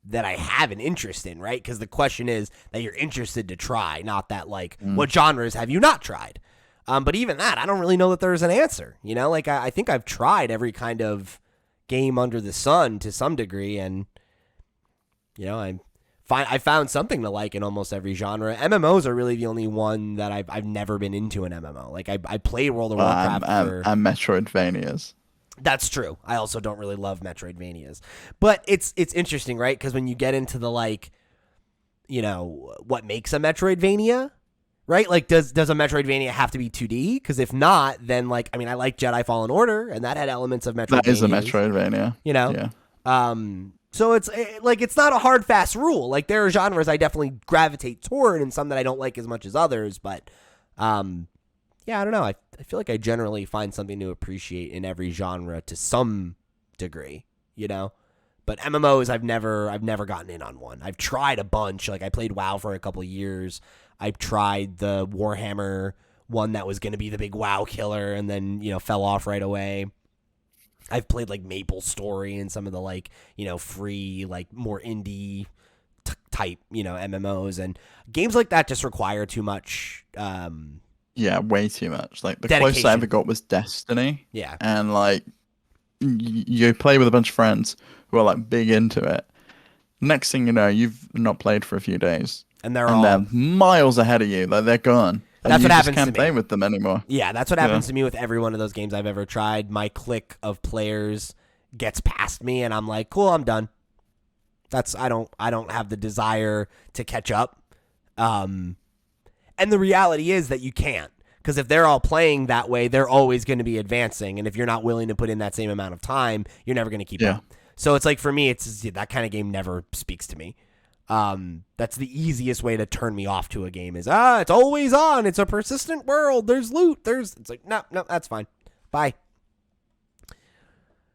that I have an interest in, right? Because the question is that you're interested to try, not that like what genres have you not tried? But even that, I don't really know that there's an answer. Like I think I've tried every kind of game under the sun to some degree, and I found something to like in almost every genre. MMOs are really the only one that I've never been into an MMO. Like I played World of Warcraft and Metroidvanias. That's true. I also don't really love Metroidvanias. But it's interesting, right? Because when you get into the what makes a Metroidvania, right? Like does a Metroidvania have to be 2D? Because if not, then I like Jedi Fallen Order, and that had elements of Metroidvania. That is a Metroidvania. Yeah. So it's not a hard fast rule. Like there are genres I definitely gravitate toward, and some that I don't like as much as others. But yeah, I don't know. I feel like I generally find something to appreciate in every genre to some degree, But MMOs, I've never gotten in on one. I've tried a bunch. Like I played WoW for a couple of years. I've tried the Warhammer one that was going to be the big WoW killer, and then fell off right away. I've played like MapleStory and some of the free more indie type MMOs, and games like that just require too much. Yeah, way too much. Like the dedication. closest I ever got was Destiny. Yeah. And you play with a bunch of friends who are big into it. Next thing you know, you've not played for a few days. And they're miles ahead of you. Like they're gone. That's what happens to me. You can't play with them anymore. Yeah, that's what happens to me with every one of those games I've ever tried. My clique of players gets past me and I'm like, cool, I'm done. I don't have the desire to catch up. And the reality is that you can't, because if they're all playing that way, they're always going to be advancing. And if you're not willing to put in that same amount of time, you're never going to keep up. So it's like, for me, it's that kind of game never speaks to me. That's the easiest way to turn me off to a game is, it's always on. It's a persistent world. There's loot. It's like, no, that's fine. Bye.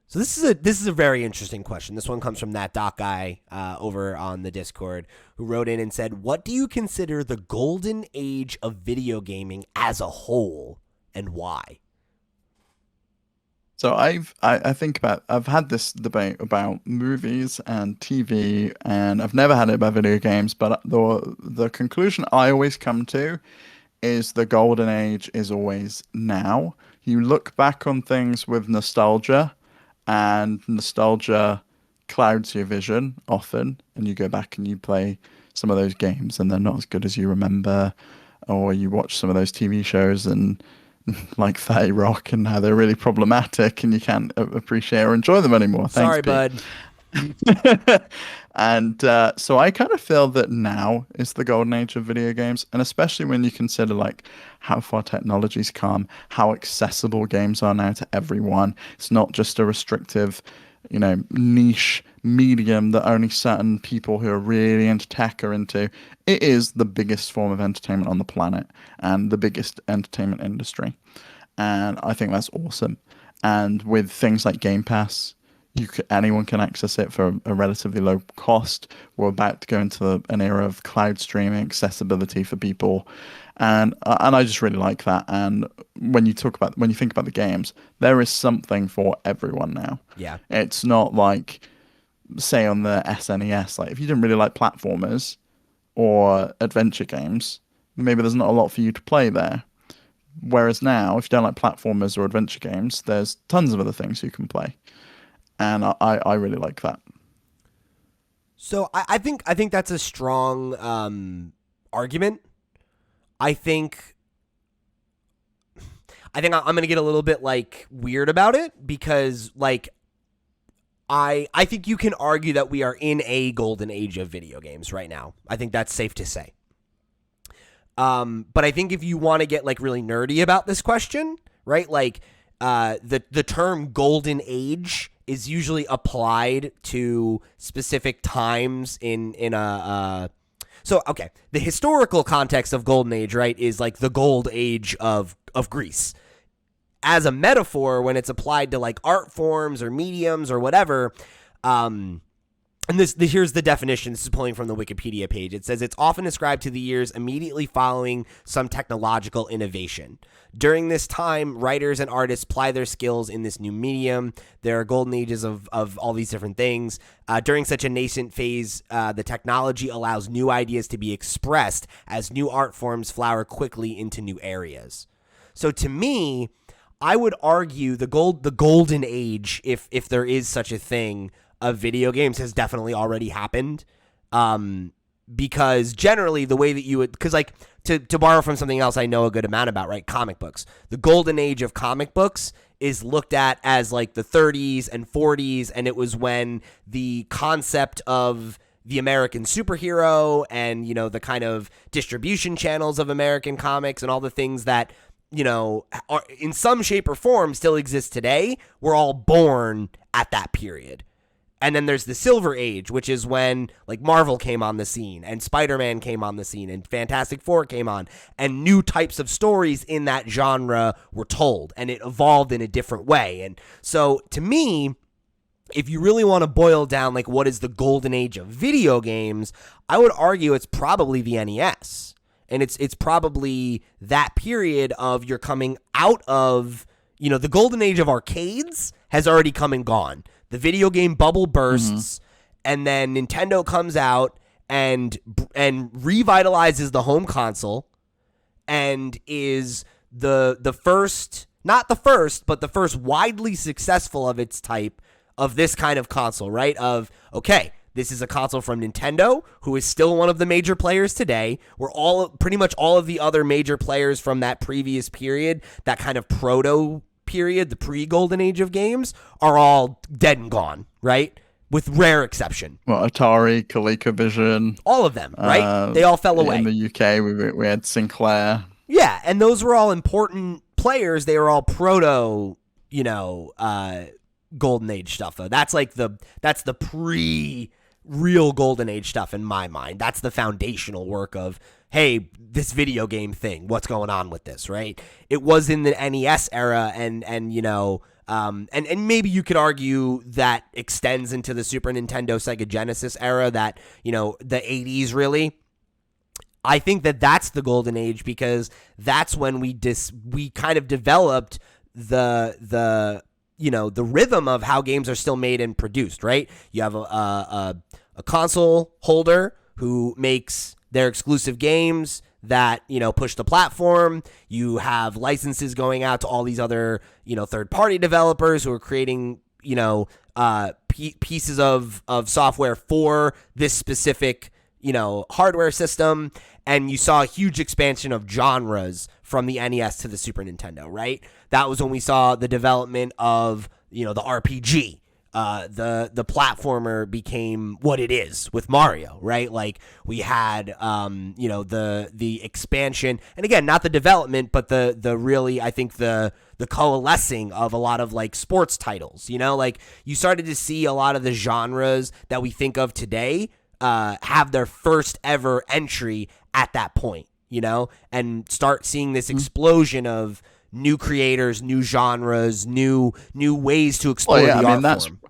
So this is a very interesting question. This one comes from that Doc guy over on the Discord, who wrote in and said, "What do you consider the golden age of video gaming as a whole, and why?" So I've had this debate about movies and TV, and I've never had it about video games. But the conclusion I always come to is the golden age is always now. You look back on things with nostalgia. And nostalgia clouds your vision often, and you go back and you play some of those games and they're not as good as you remember, or you watch some of those TV shows and like 30 Rock and how they're really problematic and you can't appreciate or enjoy them anymore. Sorry, Thanks, bud. And so I kind of feel that now is the golden age of video games, and especially when you consider like how far technology's come, how accessible games are now to everyone. It's not just a restrictive, niche medium that only certain people who are really into tech are into. It is the biggest form of entertainment on the planet and the biggest entertainment industry. And I think that's awesome. And with things like Game Pass, anyone can access it for a relatively low cost. We're about to go into an era of cloud streaming accessibility for people. And I just really like that. And when you think about the games, there is something for everyone now. Yeah. It's not like, say, on the SNES, like if you didn't really like platformers or adventure games, maybe there's not a lot for you to play there. Whereas now, if you don't like platformers or adventure games, there's tons of other things you can play. And I really like that. So I think that's a strong argument. I think I'm going to get a little bit like weird about it because like I think you can argue that we are in a golden age of video games right now. I think that's safe to say. But I think if you want to get like really nerdy about this question, right? Like the term golden age is usually applied to specific times in a so okay, the historical context of golden age, right, is like the gold age of Greece. As a metaphor, when it's applied to like art forms or mediums or whatever, and here's the definition. This is pulling from the Wikipedia page. It says it's often ascribed to the years immediately following some technological innovation. During this time, writers and artists ply their skills in this new medium. There are golden ages of all these different things. During such a nascent phase, the technology allows new ideas to be expressed as new art forms flower quickly into new areas. So to me, I would argue the golden age, if there is such a thing, of video games has definitely already happened. Because generally the way that you would, because like to borrow from something else I know a good amount about, right? Comic books. The golden age of comic books is looked at as like the 30s and 40s. And it was when the concept of the American superhero and, the kind of distribution channels of American comics and all the things that, are in some shape or form still exist today, were all born at that period. And then there's the Silver Age, which is when like Marvel came on the scene and Spider-Man came on the scene and Fantastic Four came on, and new types of stories in that genre were told and it evolved in a different way. And so to me, if you really want to boil down like what is the golden age of video games, I would argue it's probably the NES. And it's probably that period of you're coming out of, the golden age of arcades has already come and gone. The video game bubble bursts, and then Nintendo comes out and revitalizes the home console, and is the first, not the first, but the first widely successful of its type of this kind of console, right? Of, okay, this is a console from Nintendo, who is still one of the major players today. We're pretty much all of the other major players from that previous period, that kind of proto period, the pre-golden age of games, are all dead and gone, right? With rare exception. Well, Atari, ColecoVision. All of them, right? They all fell away. In the UK, we had Sinclair. Yeah, and those were all important players. They were all proto, golden age stuff, though. That's the pre-real golden age stuff in my mind. That's the foundational work of, hey, this video game thing, what's going on with this, right? It was in the NES era, and maybe you could argue that extends into the Super Nintendo, Sega Genesis era, that, the 80s really. I think that's the golden age because that's when we kind of developed the rhythm of how games are still made and produced, right? You have a console holder who makes their exclusive games that, push the platform. You have licenses going out to all these other, third-party developers who are creating, pieces of software for this specific, hardware system. And you saw a huge expansion of genres from the NES to the Super Nintendo, right? That was when we saw the development of, the RPG. The platformer became what it is with Mario, right? Like we had, the expansion, and again, not the development, but the really, I think the coalescing of a lot of like sports titles, like you started to see a lot of the genres that we think of today have their first ever entry at that point, and start seeing this explosion of new creators, new genres, new ways to explore the art form.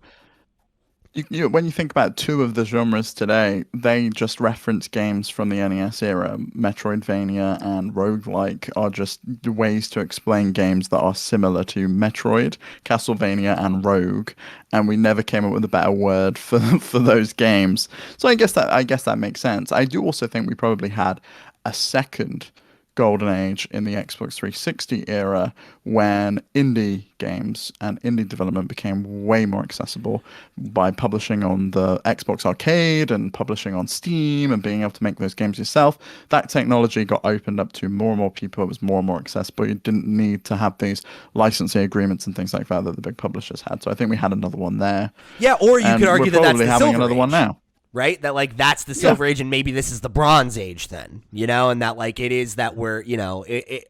When you think about two of the genres today, they just reference games from the NES era. Metroidvania and roguelike are just ways to explain games that are similar to Metroid, Castlevania, and Rogue, and we never came up with a better word for those games. So I guess that makes sense. I do also think we probably had a second golden age in the Xbox 360 era when indie games and indie development became way more accessible by publishing on the Xbox Arcade and publishing on Steam and being able to make those games yourself. That technology got opened up to more and more people. It was more and more accessible. You didn't need to have these licensing agreements and things like that the big publishers had. So I think we had another one there. Yeah, or you could argue that that's the having Silver another Age. One now. Right? That like that's the Silver Age and maybe this is the Bronze Age then, and that like it is that we're, the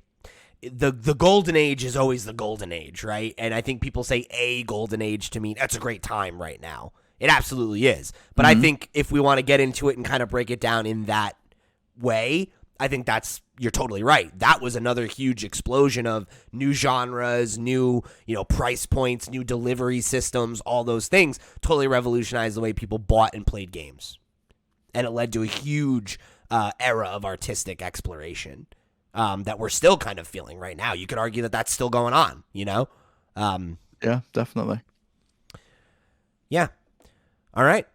Golden Age is always the Golden Age, right? And I think people say a Golden Age to mean that's a great time right now. It absolutely is. But I think if we want to get into it and kind of break it down in that way, I think you're totally right. That was another huge explosion of new genres, new, price points, new delivery systems, all those things totally revolutionized the way people bought and played games. And it led to a huge era of artistic exploration that we're still kind of feeling right now. You could argue that that's still going on, Yeah, definitely. Yeah. All right.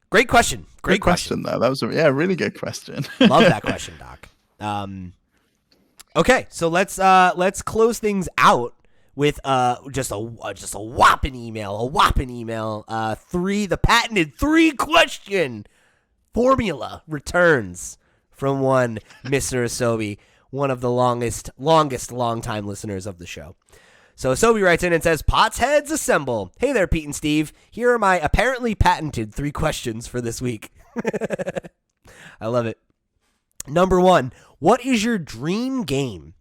Great question. Great question, though. That was a really good question. Love that question, Doc. Okay, so let's close things out with just a whopping email. The patented 3-question formula returns from one Mr. Asobi, one of the longest long-time listeners of the show. So Asobi writes in and says, "Pots heads assemble. Hey there, Pete and Steve. Here are my apparently patented 3 questions for this week." I love it. Number 1, what is your dream game?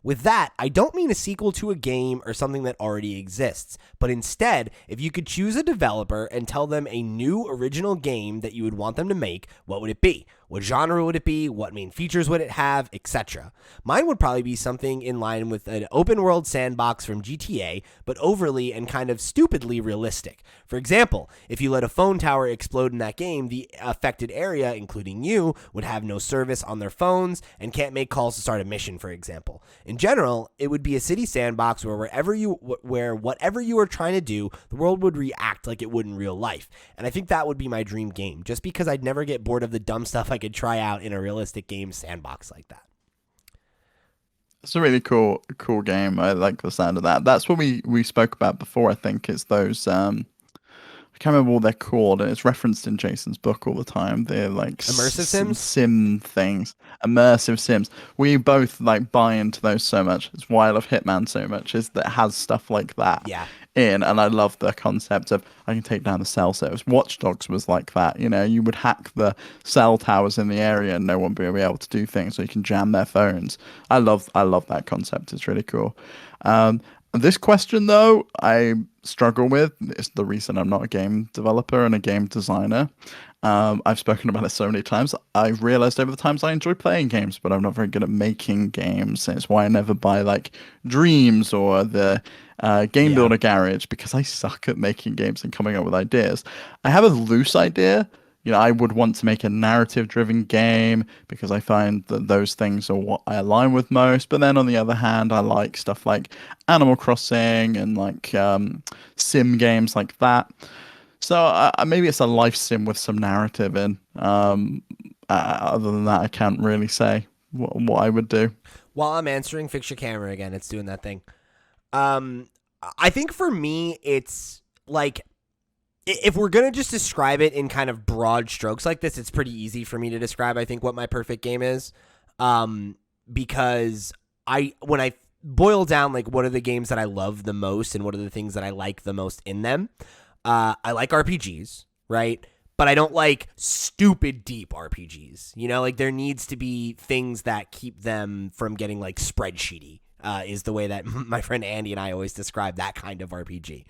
With that, I don't mean a sequel to a game or something that already exists, but instead, if you could choose a developer and tell them a new original game that you would want them to make, what would it be? What genre would it be? What main features would it have? Etc. Mine would probably be something in line with an open world sandbox from GTA, but overly and kind of stupidly realistic. For example, if you let a phone tower explode in that game, the affected area, including you, would have no service on their phones and can't make calls to start a mission, for example. In general, it would be a city sandbox where whatever you are trying to do, the world would react like it would in real life. And I think that would be my dream game, just because I'd never get bored of the dumb stuff I could try out in a realistic game sandbox like that. It's a really cool game. I like the sound of that. That's what we spoke about before, I think, is those I can't remember what they're called, and it's referenced in Jason's book all the time. They're like immersive sims? Sim things. Immersive sims. We both like buy into those so much. It's why I love Hitman so much, is that it has stuff like that in, and I love the concept of I can take down the cell service. Watch Dogs was like that. You would hack the cell towers in the area and no one would be able to do things, so you can jam their phones. I love that concept. It's really cool. This question, though, I struggle with. It's the reason I'm not a game developer and a game designer. I've spoken about it so many times. I've realized over the times I enjoy playing games, but I'm not very good at making games. And it's why I never buy like Dreams or the Game Builder Garage, because I suck at making games and coming up with ideas. I have a loose idea. I would want to make a narrative-driven game because I find that those things are what I align with most. But then on the other hand, I like stuff like Animal Crossing and like sim games like that. So maybe it's a life sim with some narrative in. Other than that, I can't really say what I would do. While I'm answering, fix your camera again. It's doing that thing. I think for me, it's like, if we're going to just describe it in kind of broad strokes like this, it's pretty easy for me to describe, I think, what my perfect game is. Because when I boil down, like, what are the games that I love the most and what are the things that I like the most in them, I like RPGs, right? But I don't like stupid deep RPGs. You know, like, there needs to be things that keep them from getting, like, spreadsheety, is the way that my friend Andy and I always describe that kind of RPG.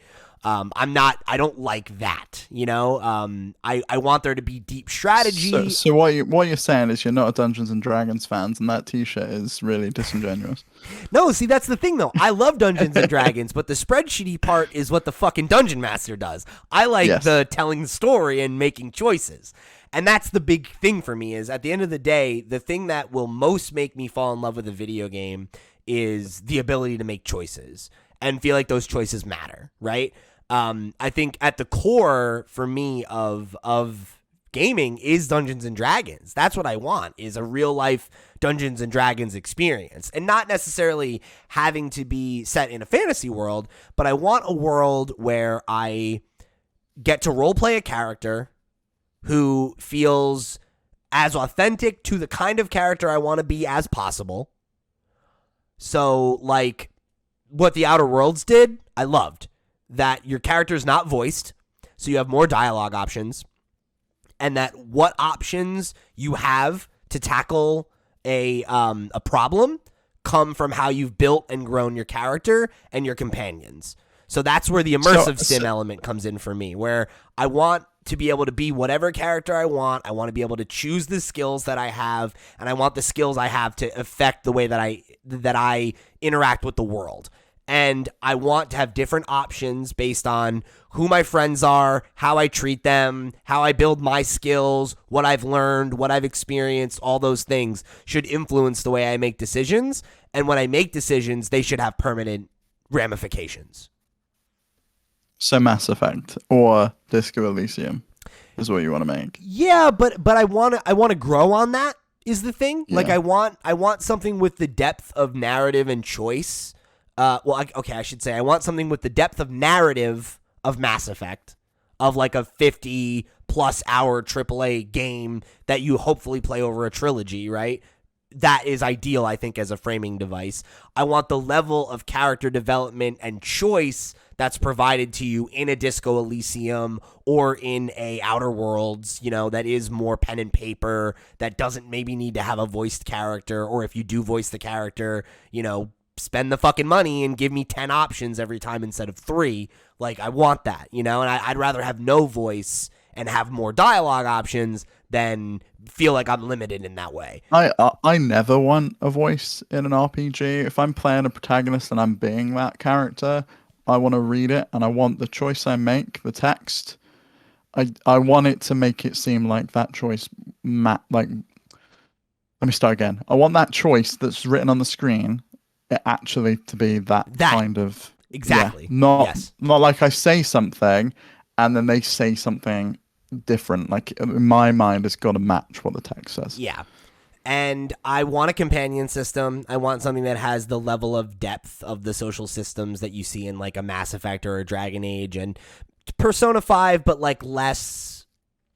I don't like that, you know. I want there to be deep strategy. So what you're saying is you're not a Dungeons and Dragons fan, and that T-shirt is really disingenuous. No, see, that's the thing though. I love Dungeons and Dragons, but the spreadsheety part is what the fucking Dungeon Master does. I like the telling the story and making choices. And that's the big thing for me, is at the end of the day, the thing that will most make me fall in love with a video game is the ability to make choices and feel like those choices matter, right? I think at the core for me of gaming is Dungeons and Dragons. That's what I want, is a real life Dungeons and Dragons experience, and not necessarily having to be set in a fantasy world, but I want a world where I get to role play a character who feels as authentic to the kind of character I want to be as possible. So, like, what the Outer Worlds did, I loved. That your character is not voiced, so you have more dialogue options, and that what options you have to tackle a problem come from how you've built and grown your character and your companions. So that's where the immersive sim element comes in for me, where I want to be able to be whatever character I want. I want to be able to choose the skills that I have, and I want the skills I have to affect the way that I interact with the world. And I want to have different options based on who my friends are, how I treat them, how I build my skills, what I've learned, what I've experienced. All those things should influence the way I make decisions. And when I make decisions, they should have permanent ramifications. So Mass Effect or Disco Elysium is what you want to make. Yeah, but I want to grow on that is the thing. Yeah. Like I want something with the depth of narrative and choice. I should say I want something with the depth of narrative of Mass Effect, of like a 50-plus hour AAA game that you hopefully play over a trilogy, right? That is ideal, I think, as a framing device. I want the level of character development and choice that's provided to you in a Disco Elysium or in a Outer Worlds, you know, that is more pen and paper, that doesn't maybe need to have a voiced character, or if you do voice the character, you know, spend the fucking money and give me 10 options every time instead of 3. Like, I want that, you know, and I'd rather have no voice and have more dialogue options than feel like I'm limited in that way. I never want a voice in an RPG. If I'm playing a protagonist and I'm being that character, I want to read it, and I want the choice I make, the text, I want it to make it seem like that choice, let me start again. I want that choice that's written on the screen it actually to be that kind of exactly. Yeah, not like I say something and then they say something different. Like in my mind, it's got to match what the text says. Yeah, and I want a companion system. I want something that has the level of depth of the social systems that you see in like a Mass Effect or a Dragon Age and Persona 5, but like less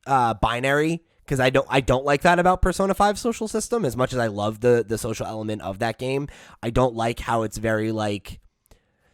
binary. Because I don't like that about Persona 5 social system. As much as I love the social element of that game, I don't like how it's very like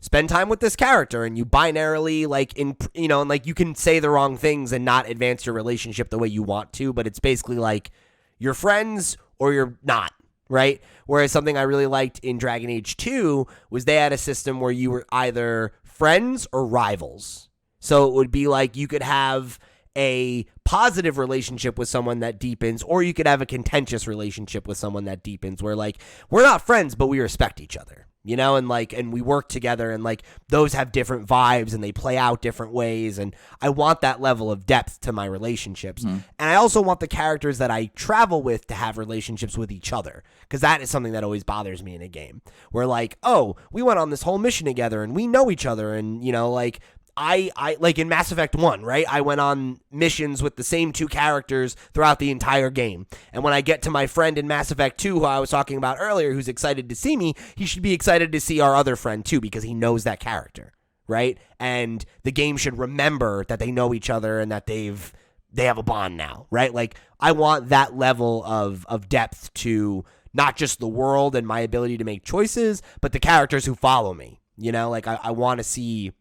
spend time with this character and you binarily and like you can say the wrong things and not advance your relationship the way you want to, but it's basically like you're friends or you're not, right? Whereas something I really liked in Dragon Age 2 was they had a system where you were either friends or rivals. So it would be like you could have a positive relationship with someone that deepens, or you could have a contentious relationship with someone that deepens where like we're not friends but we respect each other, you know, and we work together, and like those have different vibes and they play out different ways, and I want that level of depth to my relationships. And I also want the characters that I travel with to have relationships with each other, because that is something that always bothers me in a game where like, oh, we went on this whole mission together and we know each other, and you know, like I like in Mass Effect 1, right? I went on missions with the same 2 characters throughout the entire game. And when I get to my friend in Mass Effect 2, who I was talking about earlier, who's excited to see me, he should be excited to see our other friend too, because he knows that character, right? And the game should remember that they know each other and that they have a bond now, right? Like, I want that level of depth to not just the world and my ability to make choices, but the characters who follow me. You know, like, I want to see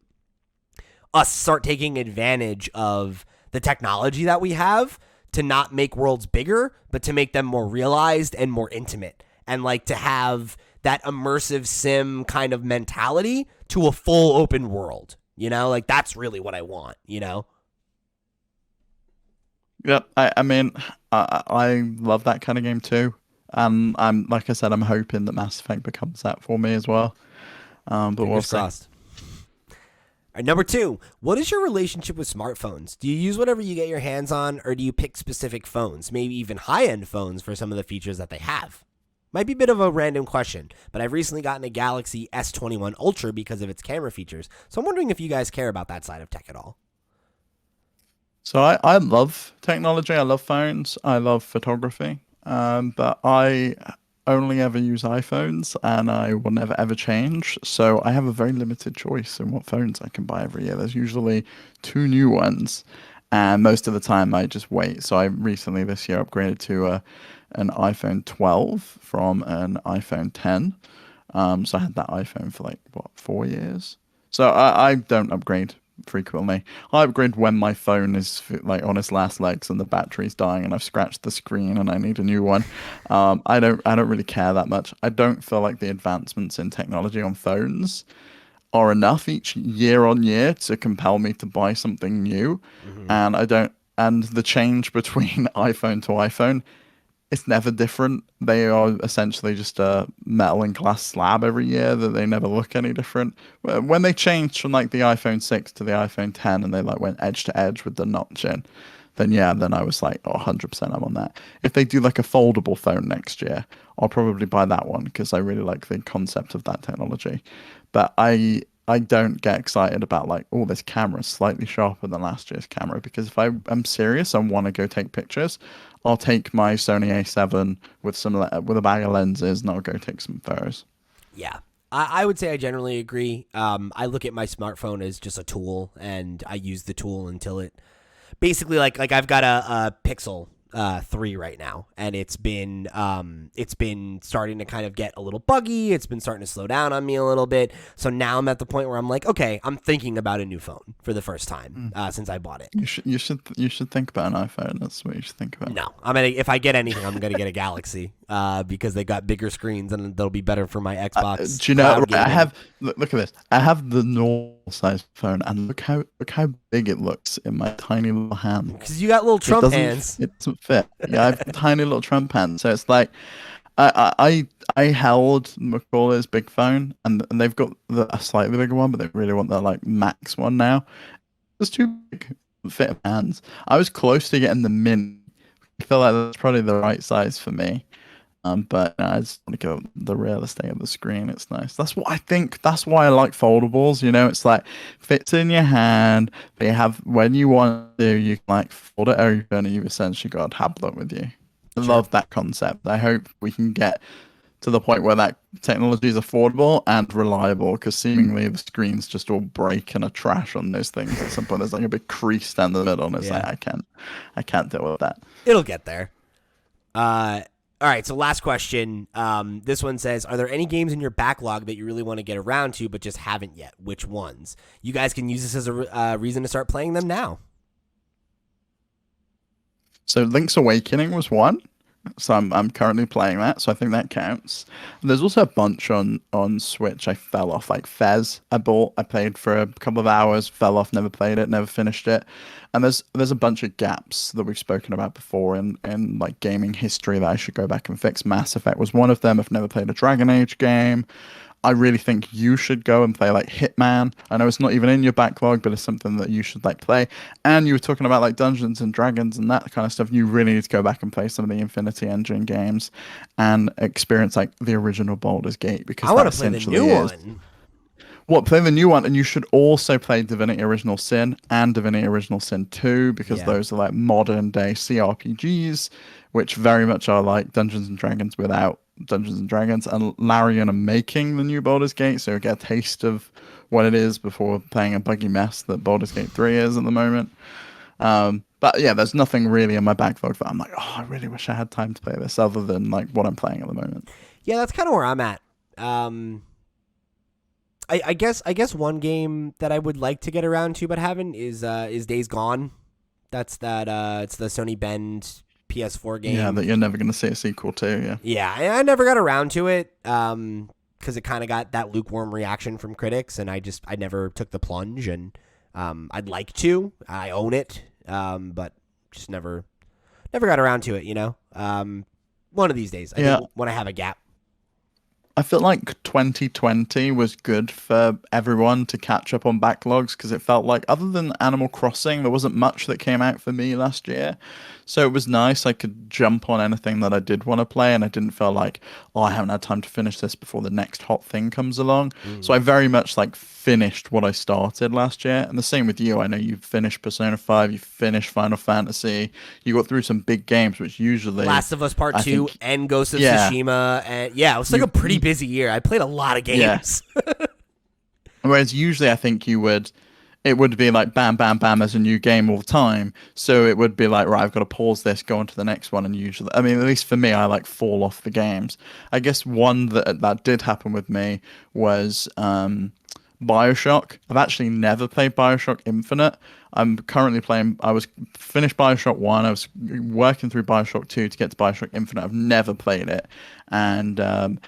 us start taking advantage of the technology that we have to not make worlds bigger, but to make them more realized and more intimate. And, like, to have that immersive sim kind of mentality to a full open world. You know, like, that's really what I want, you know? Yeah, I mean, I love that kind of game too. I'm like I said, I'm hoping that Mass Effect becomes that for me as well. But we'll see. Crossed. All right, number 2, what is your relationship with smartphones? Do you use whatever you get your hands on, or do you pick specific phones, maybe even high-end phones for some of the features that they have? Might be a bit of a random question, but I've recently gotten a Galaxy S21 Ultra because of its camera features, so I'm wondering if you guys care about that side of tech at all. So I love technology. I love phones. I love photography. But I only ever use iPhones, and I will never ever change. So I have a very limited choice in what phones I can buy every year. There's usually 2 new ones, and most of the time I just wait. So I recently this year upgraded to an iPhone 12 from an iPhone 10. So I had that iPhone for like 4 years. So I don't upgrade frequently. I upgrade when my phone is like on its last legs and the battery's dying and I've scratched the screen and I need a new one. I don't really care that much. I don't feel like the advancements in technology on phones are enough each year on year to compel me to buy something new. And the change between iPhone to iPhone, it's never different. They are essentially just a metal and glass slab every year that they never look any different. When they changed from like the iPhone 6 to the iPhone 10 and they like went edge to edge with the notch in, then I was like, 100% I'm on that. If they do like a foldable phone next year, I'll probably buy that one because I really like the concept of that technology. But I don't get excited about like, this camera is slightly sharper than last year's camera, because if I'm serious and want to go take pictures, I'll take my Sony A7 with a bag of lenses and I'll go take some photos. Yeah, I would say I generally agree. I look at my smartphone as just a tool, and I use the tool until it basically like I've got a Pixel 3 right now, and it's been starting to kind of get a little buggy. It's been starting to slow down on me a little bit. So now I'm at the point where I'm like, okay, I'm thinking about a new phone for the first time since I bought it. You should think about an iPhone. That's what you should think about. No, if I get anything, I'm gonna get a Galaxy because they got bigger screens and they'll be better for my Xbox. Do you know? I have look at this. I have the normal size phone, and look how big it looks in my tiny little hand. Because you got little Trump hands. It doesn't fit. Yeah, I have tiny little Trump hands. So it's like I held Macaulay's big phone, and they've got a slightly bigger one, but they really want the like max one now. It's too big to fit in my hands. I was close to getting the mini. I feel like that's probably the right size for me. But I just want to go the real estate of the screen. It's nice. That's what I think. That's why I like foldables. You know, it's like fits in your hand. They have when you want to, you can like fold it open, and you've essentially got a tablet with you. I love that concept. I hope we can get to the point where that technology is affordable and reliable, because seemingly the screens just all break and are trash on those things at some point. There's like a big crease down the middle, and it's like I can't deal with that. It'll get there. All right, so last question. This one says, are there any games in your backlog that you really want to get around to but just haven't yet? Which ones? You guys can use this as a reason to start playing them now. So Link's Awakening was one. So I'm currently playing that, so I think that counts. There's also a bunch on Switch I fell off, like Fez I played for a couple of hours, fell off, never played it, never finished it. And there's a bunch of gaps that we've spoken about before in like gaming history that I should go back and fix. Mass Effect was one of them. I've never played a Dragon Age game. I really think you should go and play like Hitman. I know it's not even in your backlog, but it's something that you should like play. And you were talking about like Dungeons and Dragons and that kind of stuff. You really need to go back and play some of the Infinity Engine games and experience like the original Baldur's Gate, because I want to play the new one. Play the new one, and you should also play Divinity Original Sin and Divinity Original Sin 2, because those are like modern day CRPGs, which very much are like Dungeons and Dragons without Dungeons and Dragons, and Larian are making the new Baldur's Gate, so get a taste of what it is before playing a buggy mess that Baldur's Gate 3 is at the moment. But yeah, there's nothing really in my backlog that I'm like, oh, I really wish I had time to play this, other than like what I'm playing at the moment. Yeah, that's kind of where I'm at. I guess one game that I would like to get around to but haven't is Days Gone. It's the Sony Bend PS4 game. Yeah, that you're never going to see a sequel to. Yeah. Yeah, I never got around to it because it kind of got that lukewarm reaction from critics, and I never took the plunge. And I'd like to. I own it, but just never got around to it. You know, one of these days. I think when I have a gap. I feel like 2020 was good for everyone to catch up on backlogs, because it felt like, other than Animal Crossing, there wasn't much that came out for me last year. So it was nice. I could jump on anything that I did want to play, and I didn't feel like, oh, I haven't had time to finish this before the next hot thing comes along. So I very much like finished what I started last year. And the same with you. I know you finished Persona 5, you finished Final Fantasy, you got through some big games, which usually Last of Us Part 2 and Ghost of Tsushima, and it was like a pretty busy year. I played a lot of games. Yeah. Whereas usually I think it would be like bam, bam, bam as a new game all the time. So it would be like, right, I've got to pause this, go on to the next one. And usually, I mean, at least for me, I like fall off the games. I guess one that did happen with me was BioShock. I've actually never played BioShock Infinite. I'm currently finished BioShock 1. I was working through BioShock 2 to get to BioShock Infinite. I've never played it. And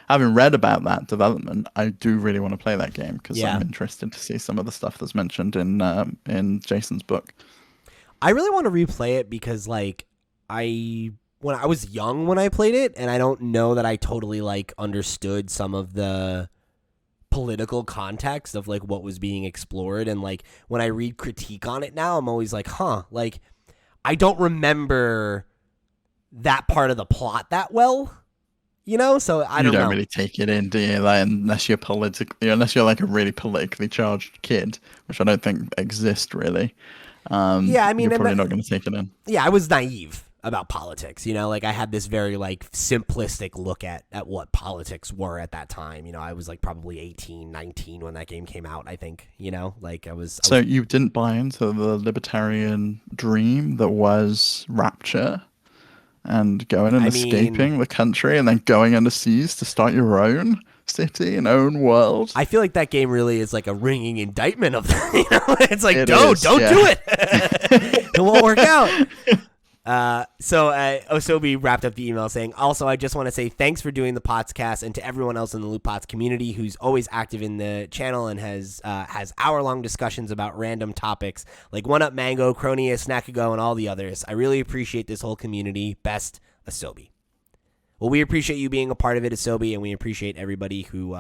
having read about that development, I do really want to play that game, because I'm interested to see some of the stuff that's mentioned in Jason's book. I really want to replay it because, like, when I was young when I played it, and I don't know that I totally, like, understood some of the political context of like what was being explored. And like when I read critique on it now, I'm always like, like I don't remember that part of the plot that well, you know? So I don't know. You don't really take it in, do you? Like, unless you're like a really politically charged kid, which I don't think exists really. Yeah, I mean, you're probably not going to take it in. Yeah, I was naive about politics, you know, like I had this very like simplistic look at what politics were at that time. You know, I was like probably 18, 19 when that game came out, I think, you know, like So you didn't buy into the libertarian dream that was Rapture and going and escaping the country and then going underseas to start your own city and own world? I feel like that game really is like a ringing indictment of that. You know, it's like, don't do it. It won't work out. So Osobi wrapped up the email saying, also, I just want to say thanks for doing the PotsCast, and to everyone else in the LootPots community who's always active in the channel and has hour-long discussions about random topics like One Up Mango, Cronius, Snackago, and all the others. I really appreciate this whole community. Best, Osobi. Well, we appreciate you being a part of it, Osobi, and we appreciate everybody who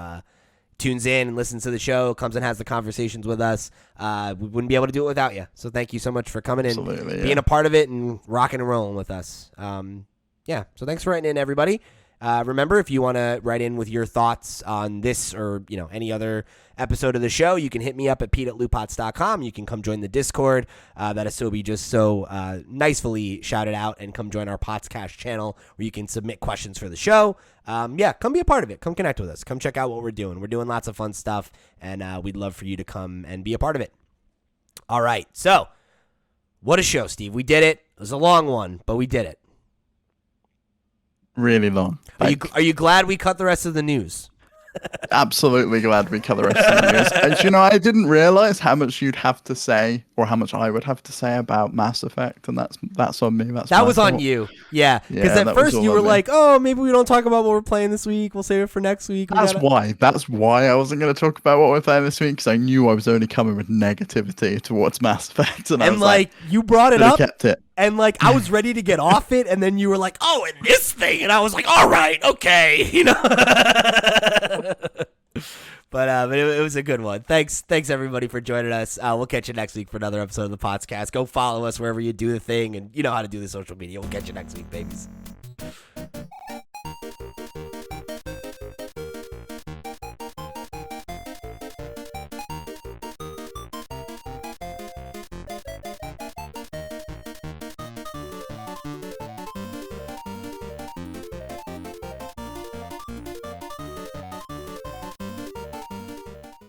tunes in and listens to the show, comes and has the conversations with us. We wouldn't be able to do it without you. So thank you so much for coming in, being a part of it, and rocking and rolling with us. So thanks for writing in, everybody. Remember, if you want to write in with your thoughts on this or, you know, any other episode of the show, you can hit me up at pete@lootpots.com. You can come join the Discord that Asobi just so nicely shouted out, and come join our PotsCast channel where you can submit questions for the show. Come be a part of it. Come connect with us. Come check out what we're doing. We're doing lots of fun stuff, and we'd love for you to come and be a part of it. All right, so what a show, Steve. We did it. It was a long one, but we did it. Really long. Are you glad we cut the rest of the news? Absolutely glad we cut the rest of the news. And, you know, I didn't realize how much you'd have to say, or how much I would have to say about Mass Effect, and that's on me. That was on you. Yeah. Because at first you were like, oh, maybe we don't talk about what we're playing this week. We'll save it for next week. That's why I wasn't going to talk about what we're playing this week, because I knew I was only coming with negativity towards Mass Effect. And I was like, you brought it up. Kept it. And like I was ready to get off it, and then you were like, "Oh, and this thing," and I was like, "All right, okay," you know. But it was a good one. Thanks everybody for joining us. We'll catch you next week for another episode of the PotsCast. Go follow us wherever you do the thing, and you know how to do the social media. We'll catch you next week, babies.